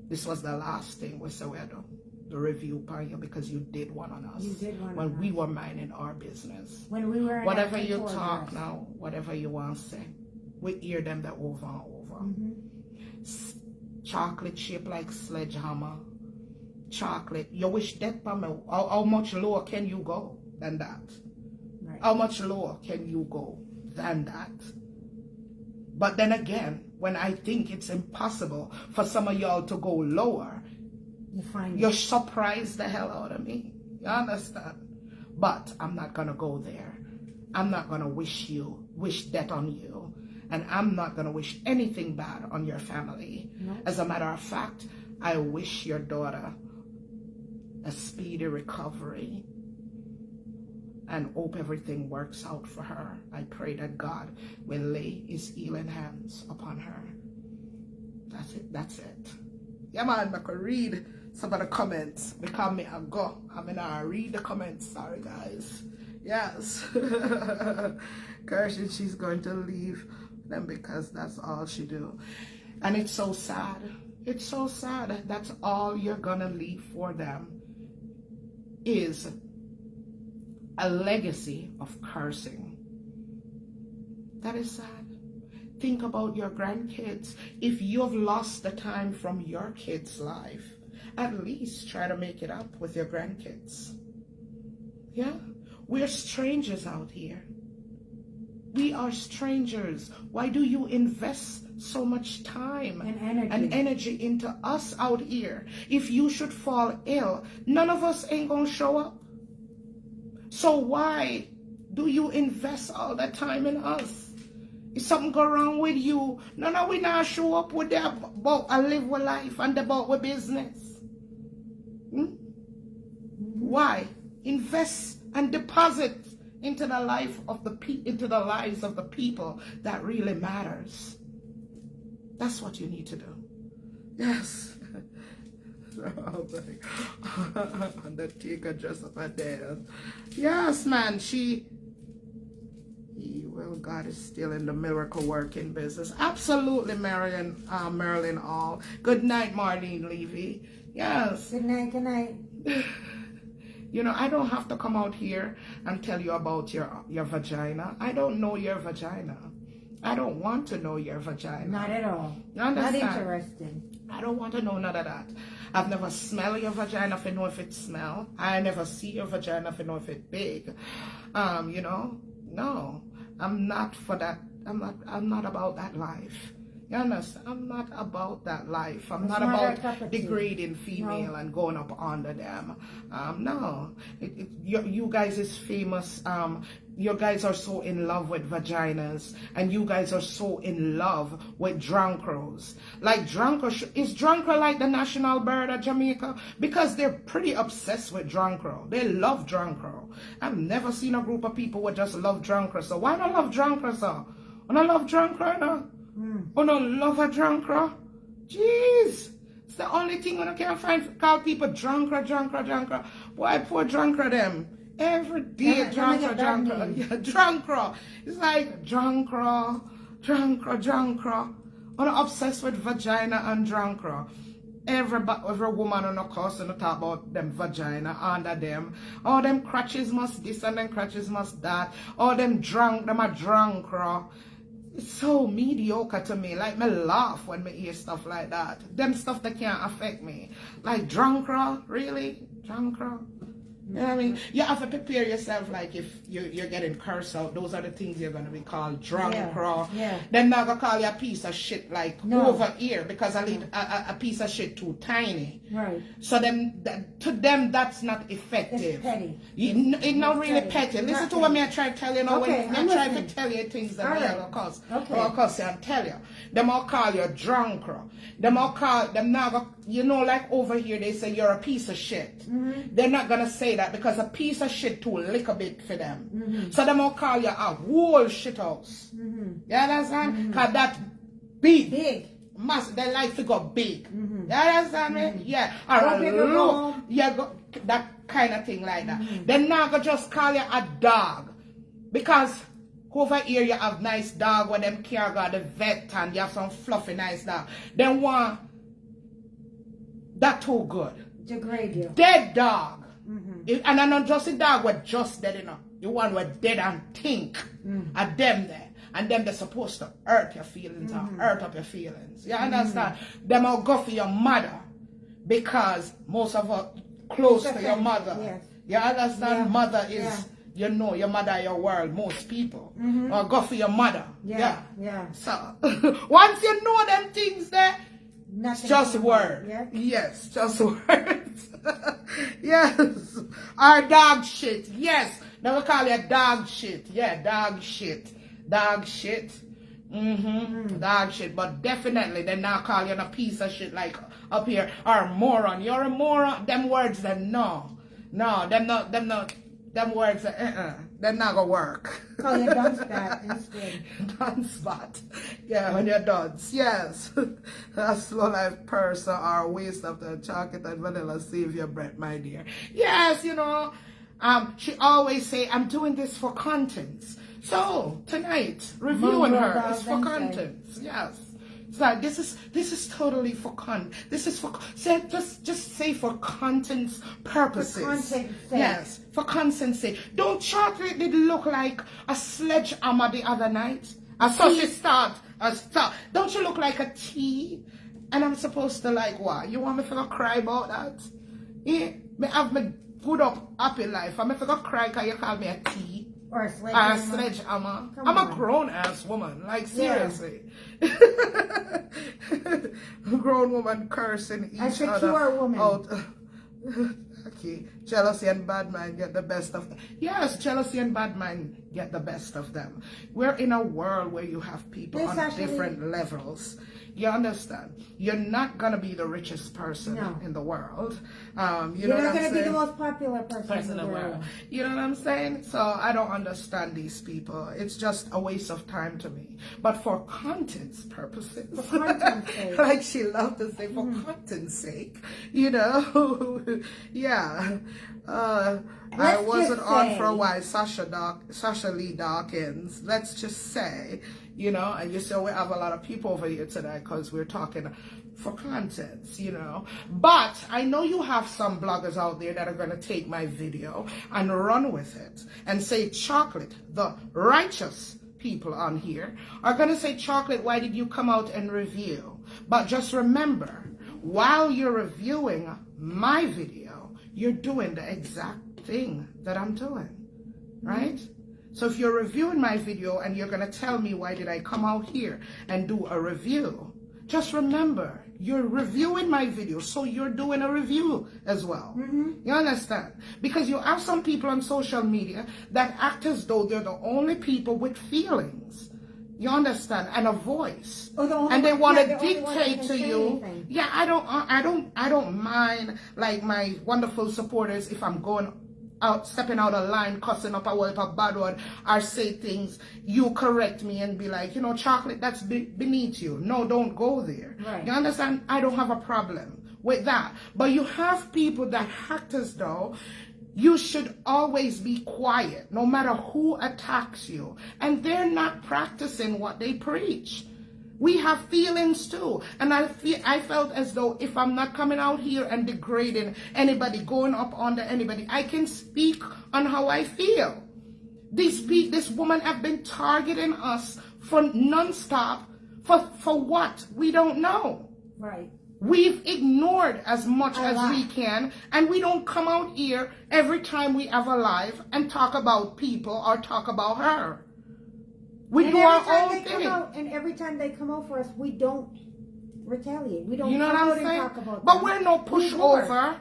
this was the last thing we said we'll do. The review upon you, because you did one on us. You did one when we were minding our business. When we were whatever you talk now, whatever you want to say, we hear them the over and over. Chocolate shaped like sledgehammer. Chocolate. You wish death for me. How much lower can you go than that? Right. How much lower can you go than that? But then again, when I think it's impossible for some of y'all to go lower, you're surprised the hell out of me. You understand? But I'm not going to go there. I'm not going to wish death on you. And I'm not going to wish anything bad on your family. No. As a matter of fact, I wish your daughter a speedy recovery and hope everything works out for her. I pray that God will lay his healing hands upon her. That's it. That's it. Yeah, man, I could read some of the comments because me I go. I mean, I read the comments. Sorry, guys. Yes. Kirsten, she's going to leave them because that's all she do. And it's so sad. It's so sad. That's all you're going to leave for them is a legacy of cursing. That is sad. Think about your grandkids. If you've lost the time from your kids' life, at least try to make it up with your grandkids. Yeah? We're strangers out here. We are strangers. Why do you invest so much time and energy into us out here? If you should fall ill, none of us ain't gonna show up. So why do you invest all that time in us? If something go wrong with you, none of we not show up with them about and live with life and about with business. Why? Invest and deposit into the life of into the lives of the people that really matters. That's what you need to do. Yes. Undertaker dress up at there. Yes, man. Well, God is still in the miracle working business. Absolutely, Marilyn All. Good night, Marlene Levy. Yes. Good night, good night. You know, I don't have to come out here and tell you about your vagina. I don't know your vagina. I don't want to know your vagina. Not at all. You understand? Not interested. I don't want to know none of that. I've never smelled your vagina if I know if it smells. I never see your vagina if I know if it's big. You know, no. I'm not for that. I'm not about that life. You understand? I'm not about that life. I'm not about degrading female and going up under them. No. You guys is famous. You guys are so in love with vaginas, and you guys are so in love with drunkros. Like is drunkro like the national bird of Jamaica? Because they're pretty obsessed with drunkro. They love drunkro. I've never seen a group of people who just love drunkro. So why not love drunkro, sir? I don't love drunkro, no? Oh no, love a drunkro? Jeez. It's the only thing I can find call people drunkro. Why poor drunkro them? Every day, drunkro. Yeah, drunkro. It's like drunkro. I'm obsessed with vagina and drunkro. Every woman on the course and talk about them vagina under them. All them crutches must this and them crutches must that. All them are drunkro. It's so mediocre to me. Like, me laugh when me hear stuff like that. Them stuff that can't affect me. Like, drunkro? Really? Drunkro? You know what I mean? You have to prepare yourself, like, if you're getting cursed out, those are the things you're going to be called drunk, yeah. They're not going to call you a piece of shit, like, over here, because a piece of shit too tiny. Right. So to them, that's not effective. It's petty. It's not really petty. Listen to what me I try to tell you now. Okay, when I try to tell you things that me of course. Okay. Of course, I tell you. Them all call you drunk. Them all call, them now, you know, like over here, they say you're a piece of shit. They're not going to say that because a piece of shit too little bit for them. So them all call you a whole shit house. You understand? Because that's big. they like to go big. You understand me? Yeah. Or Go a big or look. home. Yeah, that kind of thing like that. They're not gonna just call you a dog. Because over here you have nice dog when them care got the vet and you have some fluffy nice dog. They want that too good. Degrade you. Dead dog. And I not just a dog with just dead enough. You want with dead and think. At them there. And them they're supposed to hurt your feelings or hurt up your feelings. You understand? Them will go for your mother. Because most of us close to your mother. Yes. You understand? Yeah. Mother is you know your mother your world, most people. Or go for your mother. Yeah. So once you know them things there, Nothing just can word. work, Yes, just words. Yes. Or dog shit. Yes. Never call you dog shit. Yeah, dog shit. Dog shit. Dog shit. But definitely they not call you a piece of shit like up here. Or a moron. You're a moron. Them words that no. No, them words that they're not gonna work. Call you dunce spot instead. Dunce spot. Yeah, when you're dunce. Yes. A slow life person or a waste of the chocolate and vanilla save your breath, my dear. Yes, you know. She always say, I'm doing this for contents. So tonight, reviewing her is for contents. Yes. So this is totally for this is for just say for contents purposes. For content's sake. Yes, for content's sake. Don't chocolate did look like a sledgehammer the other night? So she start. Don't you look like a tea? And I'm supposed to like what? You want me to cry about that? Yeah, me have me put up happy life. I'm to cry because you call me a tea. Or a sledgehammer. Sledgehammer. Come I'm on. a grown ass woman. Like seriously. Grown woman cursing each I other. secure woman. Out. Okay. Jealousy and bad mind get the best of them. Yes, jealousy and bad mind get the best of them. We're in a world where you have people on different levels. You understand? You're not gonna be the richest person in the world. You're not gonna be the most popular person in the world. You know what I'm saying? So I don't understand these people. It's just a waste of time to me. But for content's purposes, for content's sake. like she loved to say, for content's sake, you know, yeah. I wasn't on for a while. Sasha Lee Dawkins. Let's just say, you know, and you say we have a lot of people over here today because we're talking for contents, you know. But I know you have some bloggers out there that are going to take my video and run with it and say chocolate, the righteous people on here are going to say, chocolate, why did you come out and review? But just remember, while you're reviewing my video, you're doing the exact thing that I'm doing, right? So if you're reviewing my video and you're going to tell me why did I come out here and do a review, just remember, you're reviewing my video, so you're doing a review as well. You understand? Because you have some people on social media that act as though they're the only people with feelings. You understand? And a voice. And they want to dictate to you. Anything. Yeah, I don't mind like my wonderful supporters if I'm going out, stepping out of line, cussing up a word, a bad word, or say things, you correct me and be like, you know, chocolate, that's beneath you. No, don't go there. Right. You understand? I don't have a problem with that. But you have people that act as though you should always be quiet, no matter who attacks you. And they're not practicing what they preach. We have feelings too. And I felt as though if I'm not coming out here and degrading anybody, going up under anybody, I can speak on how I feel. This woman have been targeting us for nonstop. For what? We don't know. Right. We've ignored as much as we can, and we don't come out here every time we have a live and talk about people or talk about her. We do our own thing. And every time they come out for us, we don't retaliate. We don't come out and talk about them. But we're no pushover.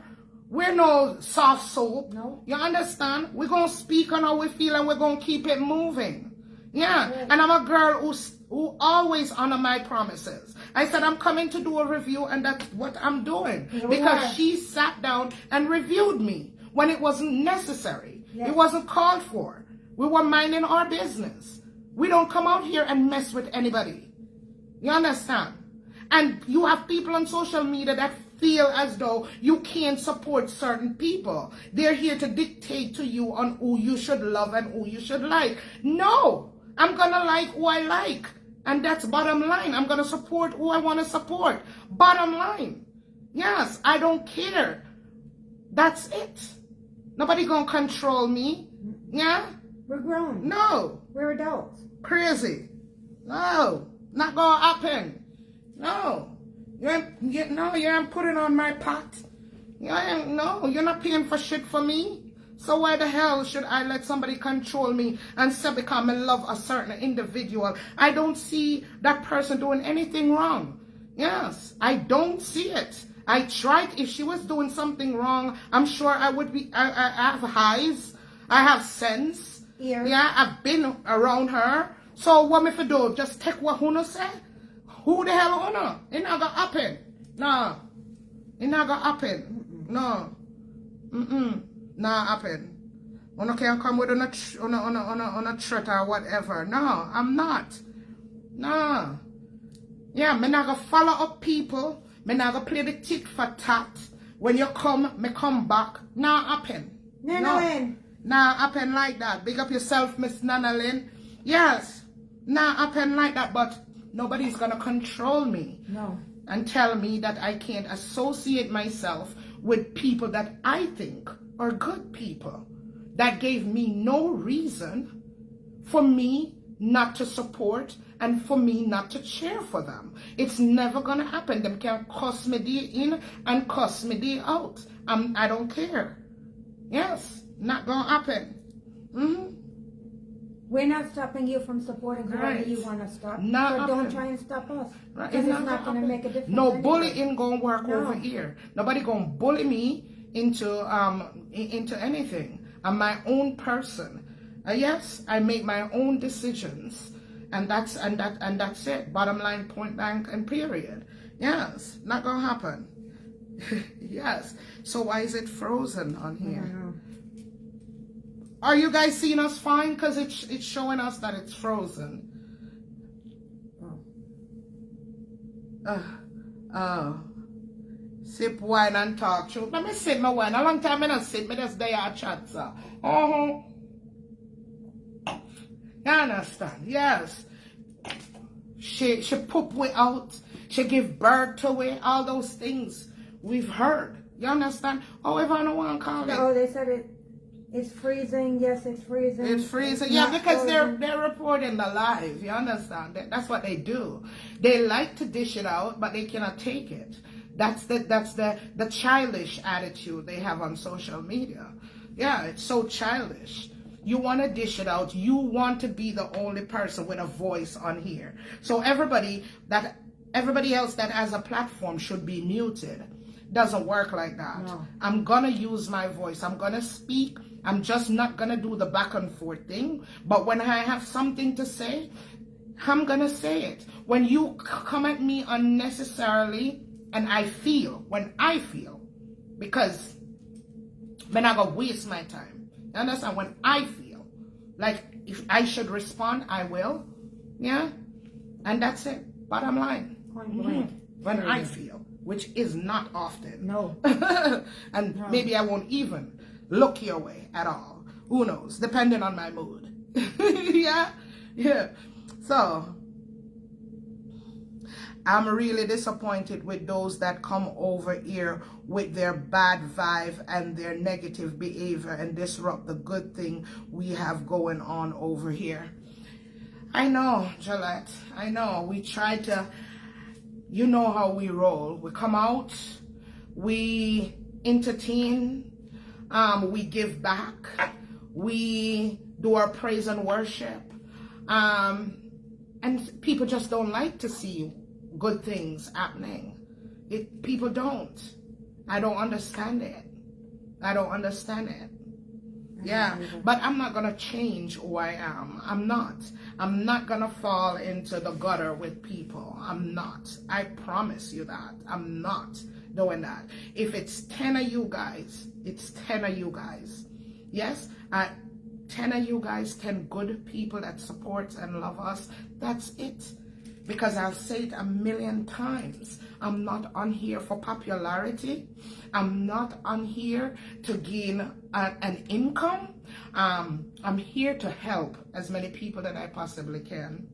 We're no soft soap. No. You understand? We're going to speak on how we feel and we're going to keep it moving. Yeah. Right. And I'm a girl who always honor my promises. I said I'm coming to do a review and that's what I'm doing. Because she sat down and reviewed me when it wasn't necessary. Yes. It wasn't called for. We were minding our business. We don't come out here and mess with anybody. You understand? And you have people on social media that feel as though you can't support certain people. They're here to dictate to you on who you should love and who you should like. No, I'm gonna like who I like. And that's bottom line. I'm gonna support who I want to support. Bottom line. Yes, I don't care. That's it. Nobody gonna control me. Yeah? We're grown. No. We're adults. Crazy. No. Not gonna happen. No. You ain't putting on my pot. No, you're not paying for shit for me. So why the hell should I let somebody control me and say because I love a certain individual? I don't see that person doing anything wrong. Yes, I don't see it. I tried. If she was doing something wrong, I'm sure I would be. I have eyes. I have sense. Ears. Yeah, I've been around her. So what me for do? Just take what Huno say? Who the hell Huno? It not gonna happen. No. It not gonna happen. No. Nah happen. Uno can come with on a threat or whatever. No, I'm not. No. Yeah, me not gonna follow up people. Me not gonna play the tit for tat. When you come, me come back. Nah happen. Nanalyn. Nah happen like that. Big up yourself, Miss Nanalyn. Yes. Nah happen like that, but nobody's gonna control me. No. And tell me that I can't associate myself with people that I think are good people. That gave me no reason for me not to support and for me not to cheer for them. It's never gonna happen. Them can cuss me day in and cuss me day out. I don't care. Yes, not gonna happen. We're not stopping you from supporting whoever Right. you want to stop. Not so don't happen. try and stop us. Right. Because it's not going to make a difference. No anyway. bullying gonna work No. over here. Nobody gonna bully me into anything. I'm my own person. Yes, I make my own decisions, and that's it. Bottom line, point blank, and period. Yes, not gonna happen. Yes. So why is it frozen on I here? don't know. Are you guys seeing us fine? Because it's showing us that it's frozen. Oh. Sip wine and talk show. Let me sip my wine. A long time I don't sip. Me just there and chat, sir. You understand? Yes. She poop way out. She give birth to way. All those things we've heard. You understand? However, I don't want to call it. Oh, they said it's freezing. Yes, it's freezing. It's freezing. It's Yeah, not because frozen. they're reporting the live. You understand? That's what they do. They like to dish it out, but they cannot take it. That's the childish attitude they have on social media. Yeah, it's so childish. You want to dish it out. You want to be the only person with a voice on here. So everybody else that has a platform should be muted. Doesn't work like that. No. I'm gonna use my voice. I'm gonna speak. I'm just not gonna do the back and forth thing. But when I have something to say, I'm gonna say it. When you come at me unnecessarily, and when I feel, because I'm not gonna waste my time. You understand? When I feel like if I should respond, I will. Yeah? And that's it. Bottom line. Point blank. When I feel, which is not often. No. And No. maybe I won't even look your way at all. Who knows? Depending on my mood. Yeah? Yeah. So, I'm really disappointed with those that come over here with their bad vibe and their negative behavior and disrupt the good thing we have going on over here. I know, Gillette. I know. We try to, you know how we roll. We come out, we entertain, we give back, we do our praise and worship, and people just don't like to see good things happening. People don't. I don't understand it. I don't understand it. Yeah, but I'm not gonna change who I am. I'm not gonna fall into the gutter with people. I'm not. I promise you that. I'm not doing that. If it's 10 of you guys, it's 10 of you guys. Yes, 10 of you guys, 10 good people that support and love us. That's it. Because I'll say it a million times. I'm not on here for popularity. I'm not on here to gain an income. I'm here to help as many people that I possibly can.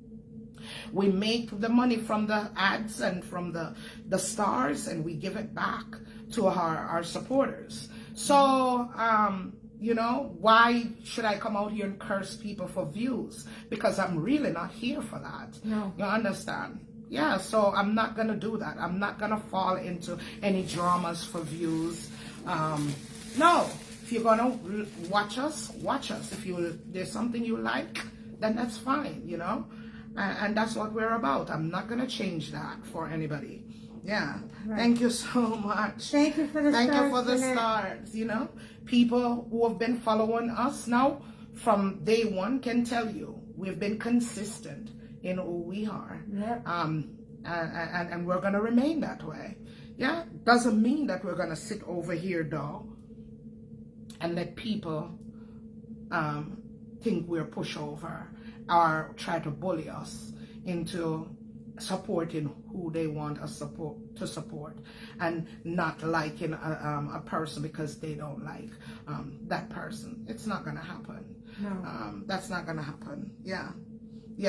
We make the money from the ads and from the stars, and we give it back to our supporters. So, you know, why should I come out here and curse people for views? Because I'm really not here for that. No. You understand? Yeah, so I'm not going to do that. I'm not going to fall into any dramas for views. No, if you're going to watch us, watch us. If there's something you like, then that's fine, you know? And that's what we're about. I'm not going to change that for anybody. Yeah. Right. Thank you so much. Thank you for the stars. Thank you for the stars, you know. People who have been following us now from day one can tell you we've been consistent in who we are. Yep. And we're going to remain that way. Yeah. Doesn't mean that we're going to sit over here, though, and let people think we're pushover or try to bully us into supporting who they want us to support and not liking a person because they don't like that person. It's not gonna happen. No. That's not gonna happen. Yeah,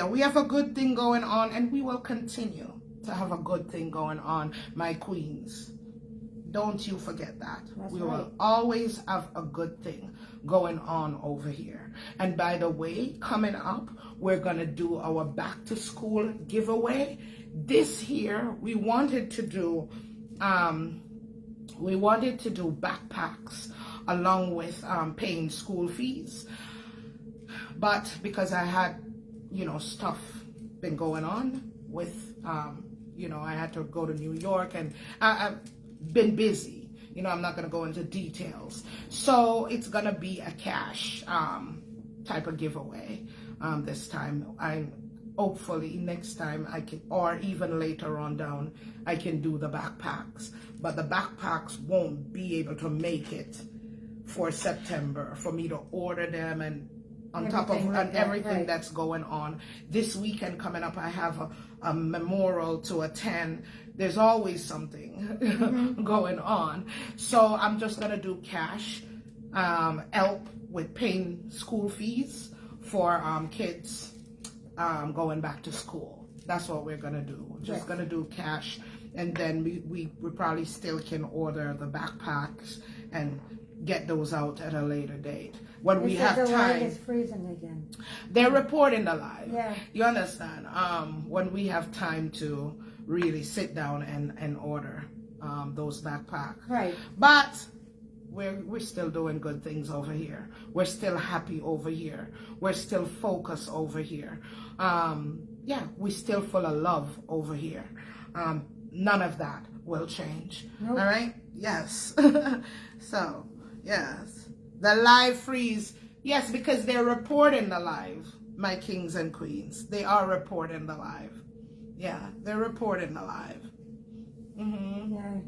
we have a good thing going on, and we will continue to have a good thing going on, my queens. Don't you forget that. We will always have a good thing going on over here. And by the way, coming up, we're going to do our back to school giveaway. This year, we wanted to do backpacks along with paying school fees. But because I had, you know, stuff been going on with, you know, I had to go to New York, and I've been busy. You know, I'm not going to go into details. So it's going to be a cash type of giveaway this time. Hopefully next time I can, or even later on down, I can do the backpacks. But the backpacks won't be able to make it for September for me to order them, and on top of everything that's going on. This weekend coming up, I have a memorial to attend. There's always something going on. So I'm just going to do cash, help with paying school fees for kids going back to school. That's what we're going to do. We're just going to do cash, and then we probably still can order the backpacks and get those out at a later date when we have time. The live is freezing again. They're reporting the live. Yeah. You understand? When we have time to really sit down and order those backpacks. Right. But we're still doing good things over here. We're still happy over here. We're still focused over here. Yeah, we're still full of love over here. None of that will change. Nope. All right? Yes. So, yes. The live freeze. Yes, because they're reporting the live, my kings and queens. They are reporting the live. Yeah, they're reporting the live. Yeah.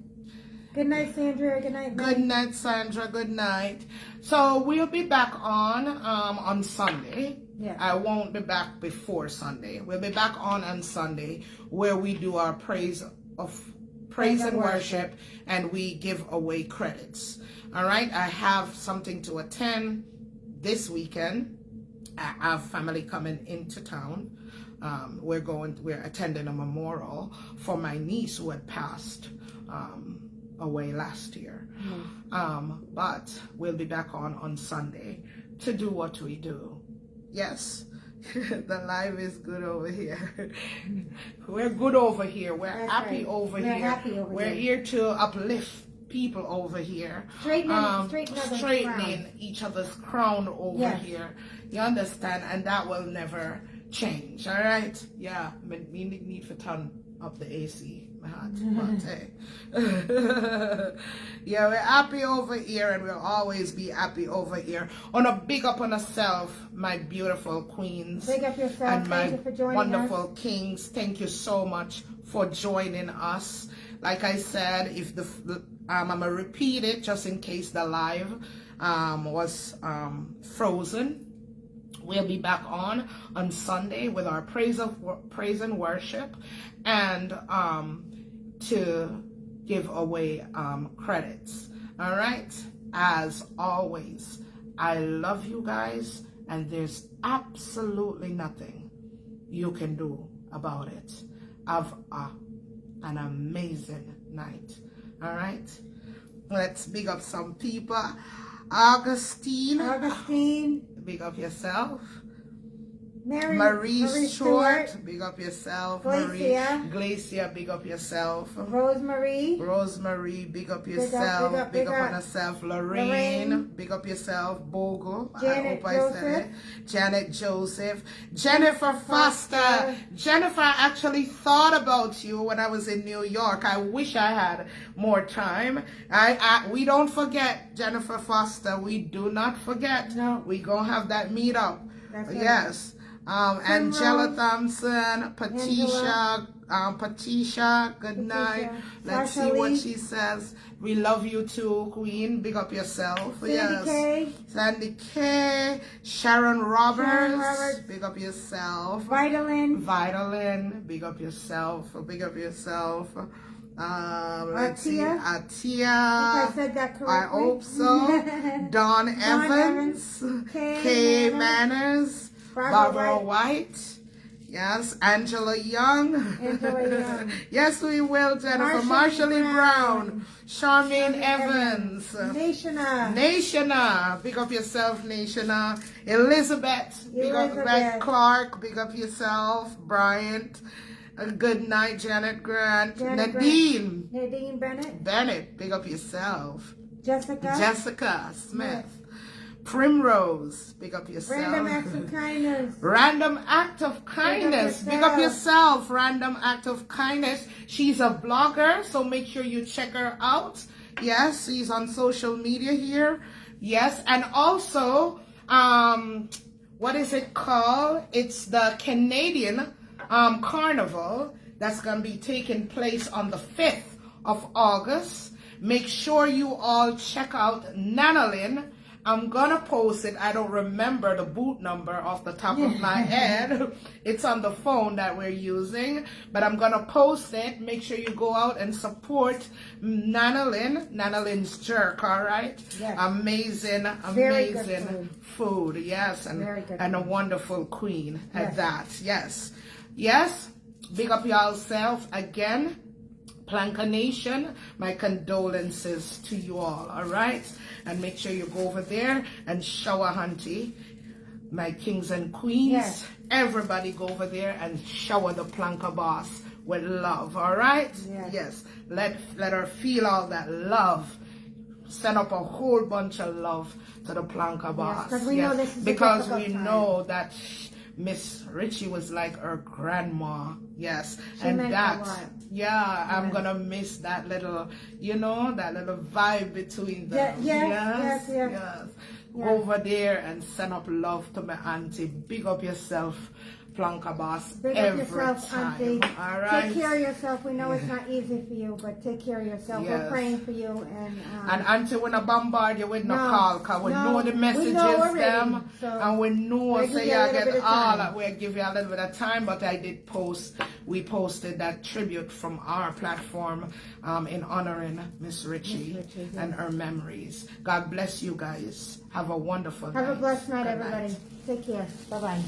Good night, Sandra. Good night, Good night, Sandra. Good night. So we'll be back on Sunday. Yeah. I won't be back before Sunday. We'll be back on Sunday, where we do our praise and worship, and we give away credits. All right. I have something to attend this weekend. I have family coming into town. We're attending a memorial for my niece who had passed away last year. But we'll be back on Sunday to do what we do. Yes. The life is good over here. We're good over here. We're happy over here. We're here to uplift people over here. Straightening each other's crown over here. You understand? And that will never change. All right? Yeah. We need to turn up the AC. But, hey. Yeah, we're happy over here, and we'll always be happy over here. On a big up on yourself, my beautiful queens. Big up yourself. And my Thank you for joining wonderful us. kings. Thank you so much for joining us. Like I said, if I'm gonna repeat it just in case the live was frozen. We'll be back on Sunday with our praise and worship, and to give away credits. All right. As always, I love you guys, and there's absolutely nothing you can do about it. Have an amazing night. All right. Let's big up some people. Augustine. Big up yourself. Marie Stewart, big up yourself. Glacia, big up yourself. Rosemary, big up yourself. Big up on yourself. Lorraine, big up yourself. Bogle, I hope I said it. Janet Joseph. Jennifer Foster. Jennifer, I actually thought about you when I was in New York. I wish I had more time. We don't forget, Jennifer Foster. We do not forget. No. We gonna have that meetup. That's yes. Angela Thompson, Patricia, good night. Let's see what she says. We love you too, Queen. Big up yourself. Sandy K. Sharon Roberts. Big up yourself. Vitalin. Big up yourself. Big up yourself. Let's see. Atia. I said that correctly. I hope so. Dawn Evans. Kay Manners. Barbara White. Yes. Angela Young. Yes, we will, Jennifer. Marshallie Brown. Charmaine Evans. Nationa. Big up yourself, Nationa. Elizabeth. Big up Clark. Big up yourself. Bryant. Good night, Janet Grant. Nadine Bennett. Big up yourself. Jessica Smith. Primrose, big up yourself. Random act of kindness. Big up yourself. Random act of kindness. She's a blogger, so make sure you check her out. Yes, she's on social media here. Yes, and also, what is it called? It's the Canadian Carnival that's going to be taking place on the 5th of August. Make sure you all check out Nanolin. I'm gonna post it. I don't remember the boot number off the top of my head. It's on the phone that we're using, but I'm gonna post it. Make sure you go out and support Nanolin's Jerk. All right. Yes. Amazing food. Yes, and a wonderful queen at that. Yes. Big up yourself again. Planka Nation, my condolences to you all right? And make sure you go over there and shower Hunty, my kings and queens. Yes. Everybody go over there and shower the Planka boss with love, all right? Yes. Let her feel all that love. Send up a whole bunch of love to the Planka boss. Because we know that Miss Richie was like her grandma. Yes. And that, I'm gonna miss that little, that little vibe between them. Yes. Go over there and send up love to my auntie. Big up yourself, Planka boss. Big up yourself, auntie. All right. Take care of yourself. We know it's not easy for you, but take care of yourself. We're praying for you. And auntie, we not bombard you with no call, because we know the messages them, and we know say you get all that. We'll give you a little bit of time, but we posted that tribute from our platform in honoring Miss Richie and her memories. God bless you guys. Have a wonderful night. Have a blessed night, everybody. Take care. Bye-bye.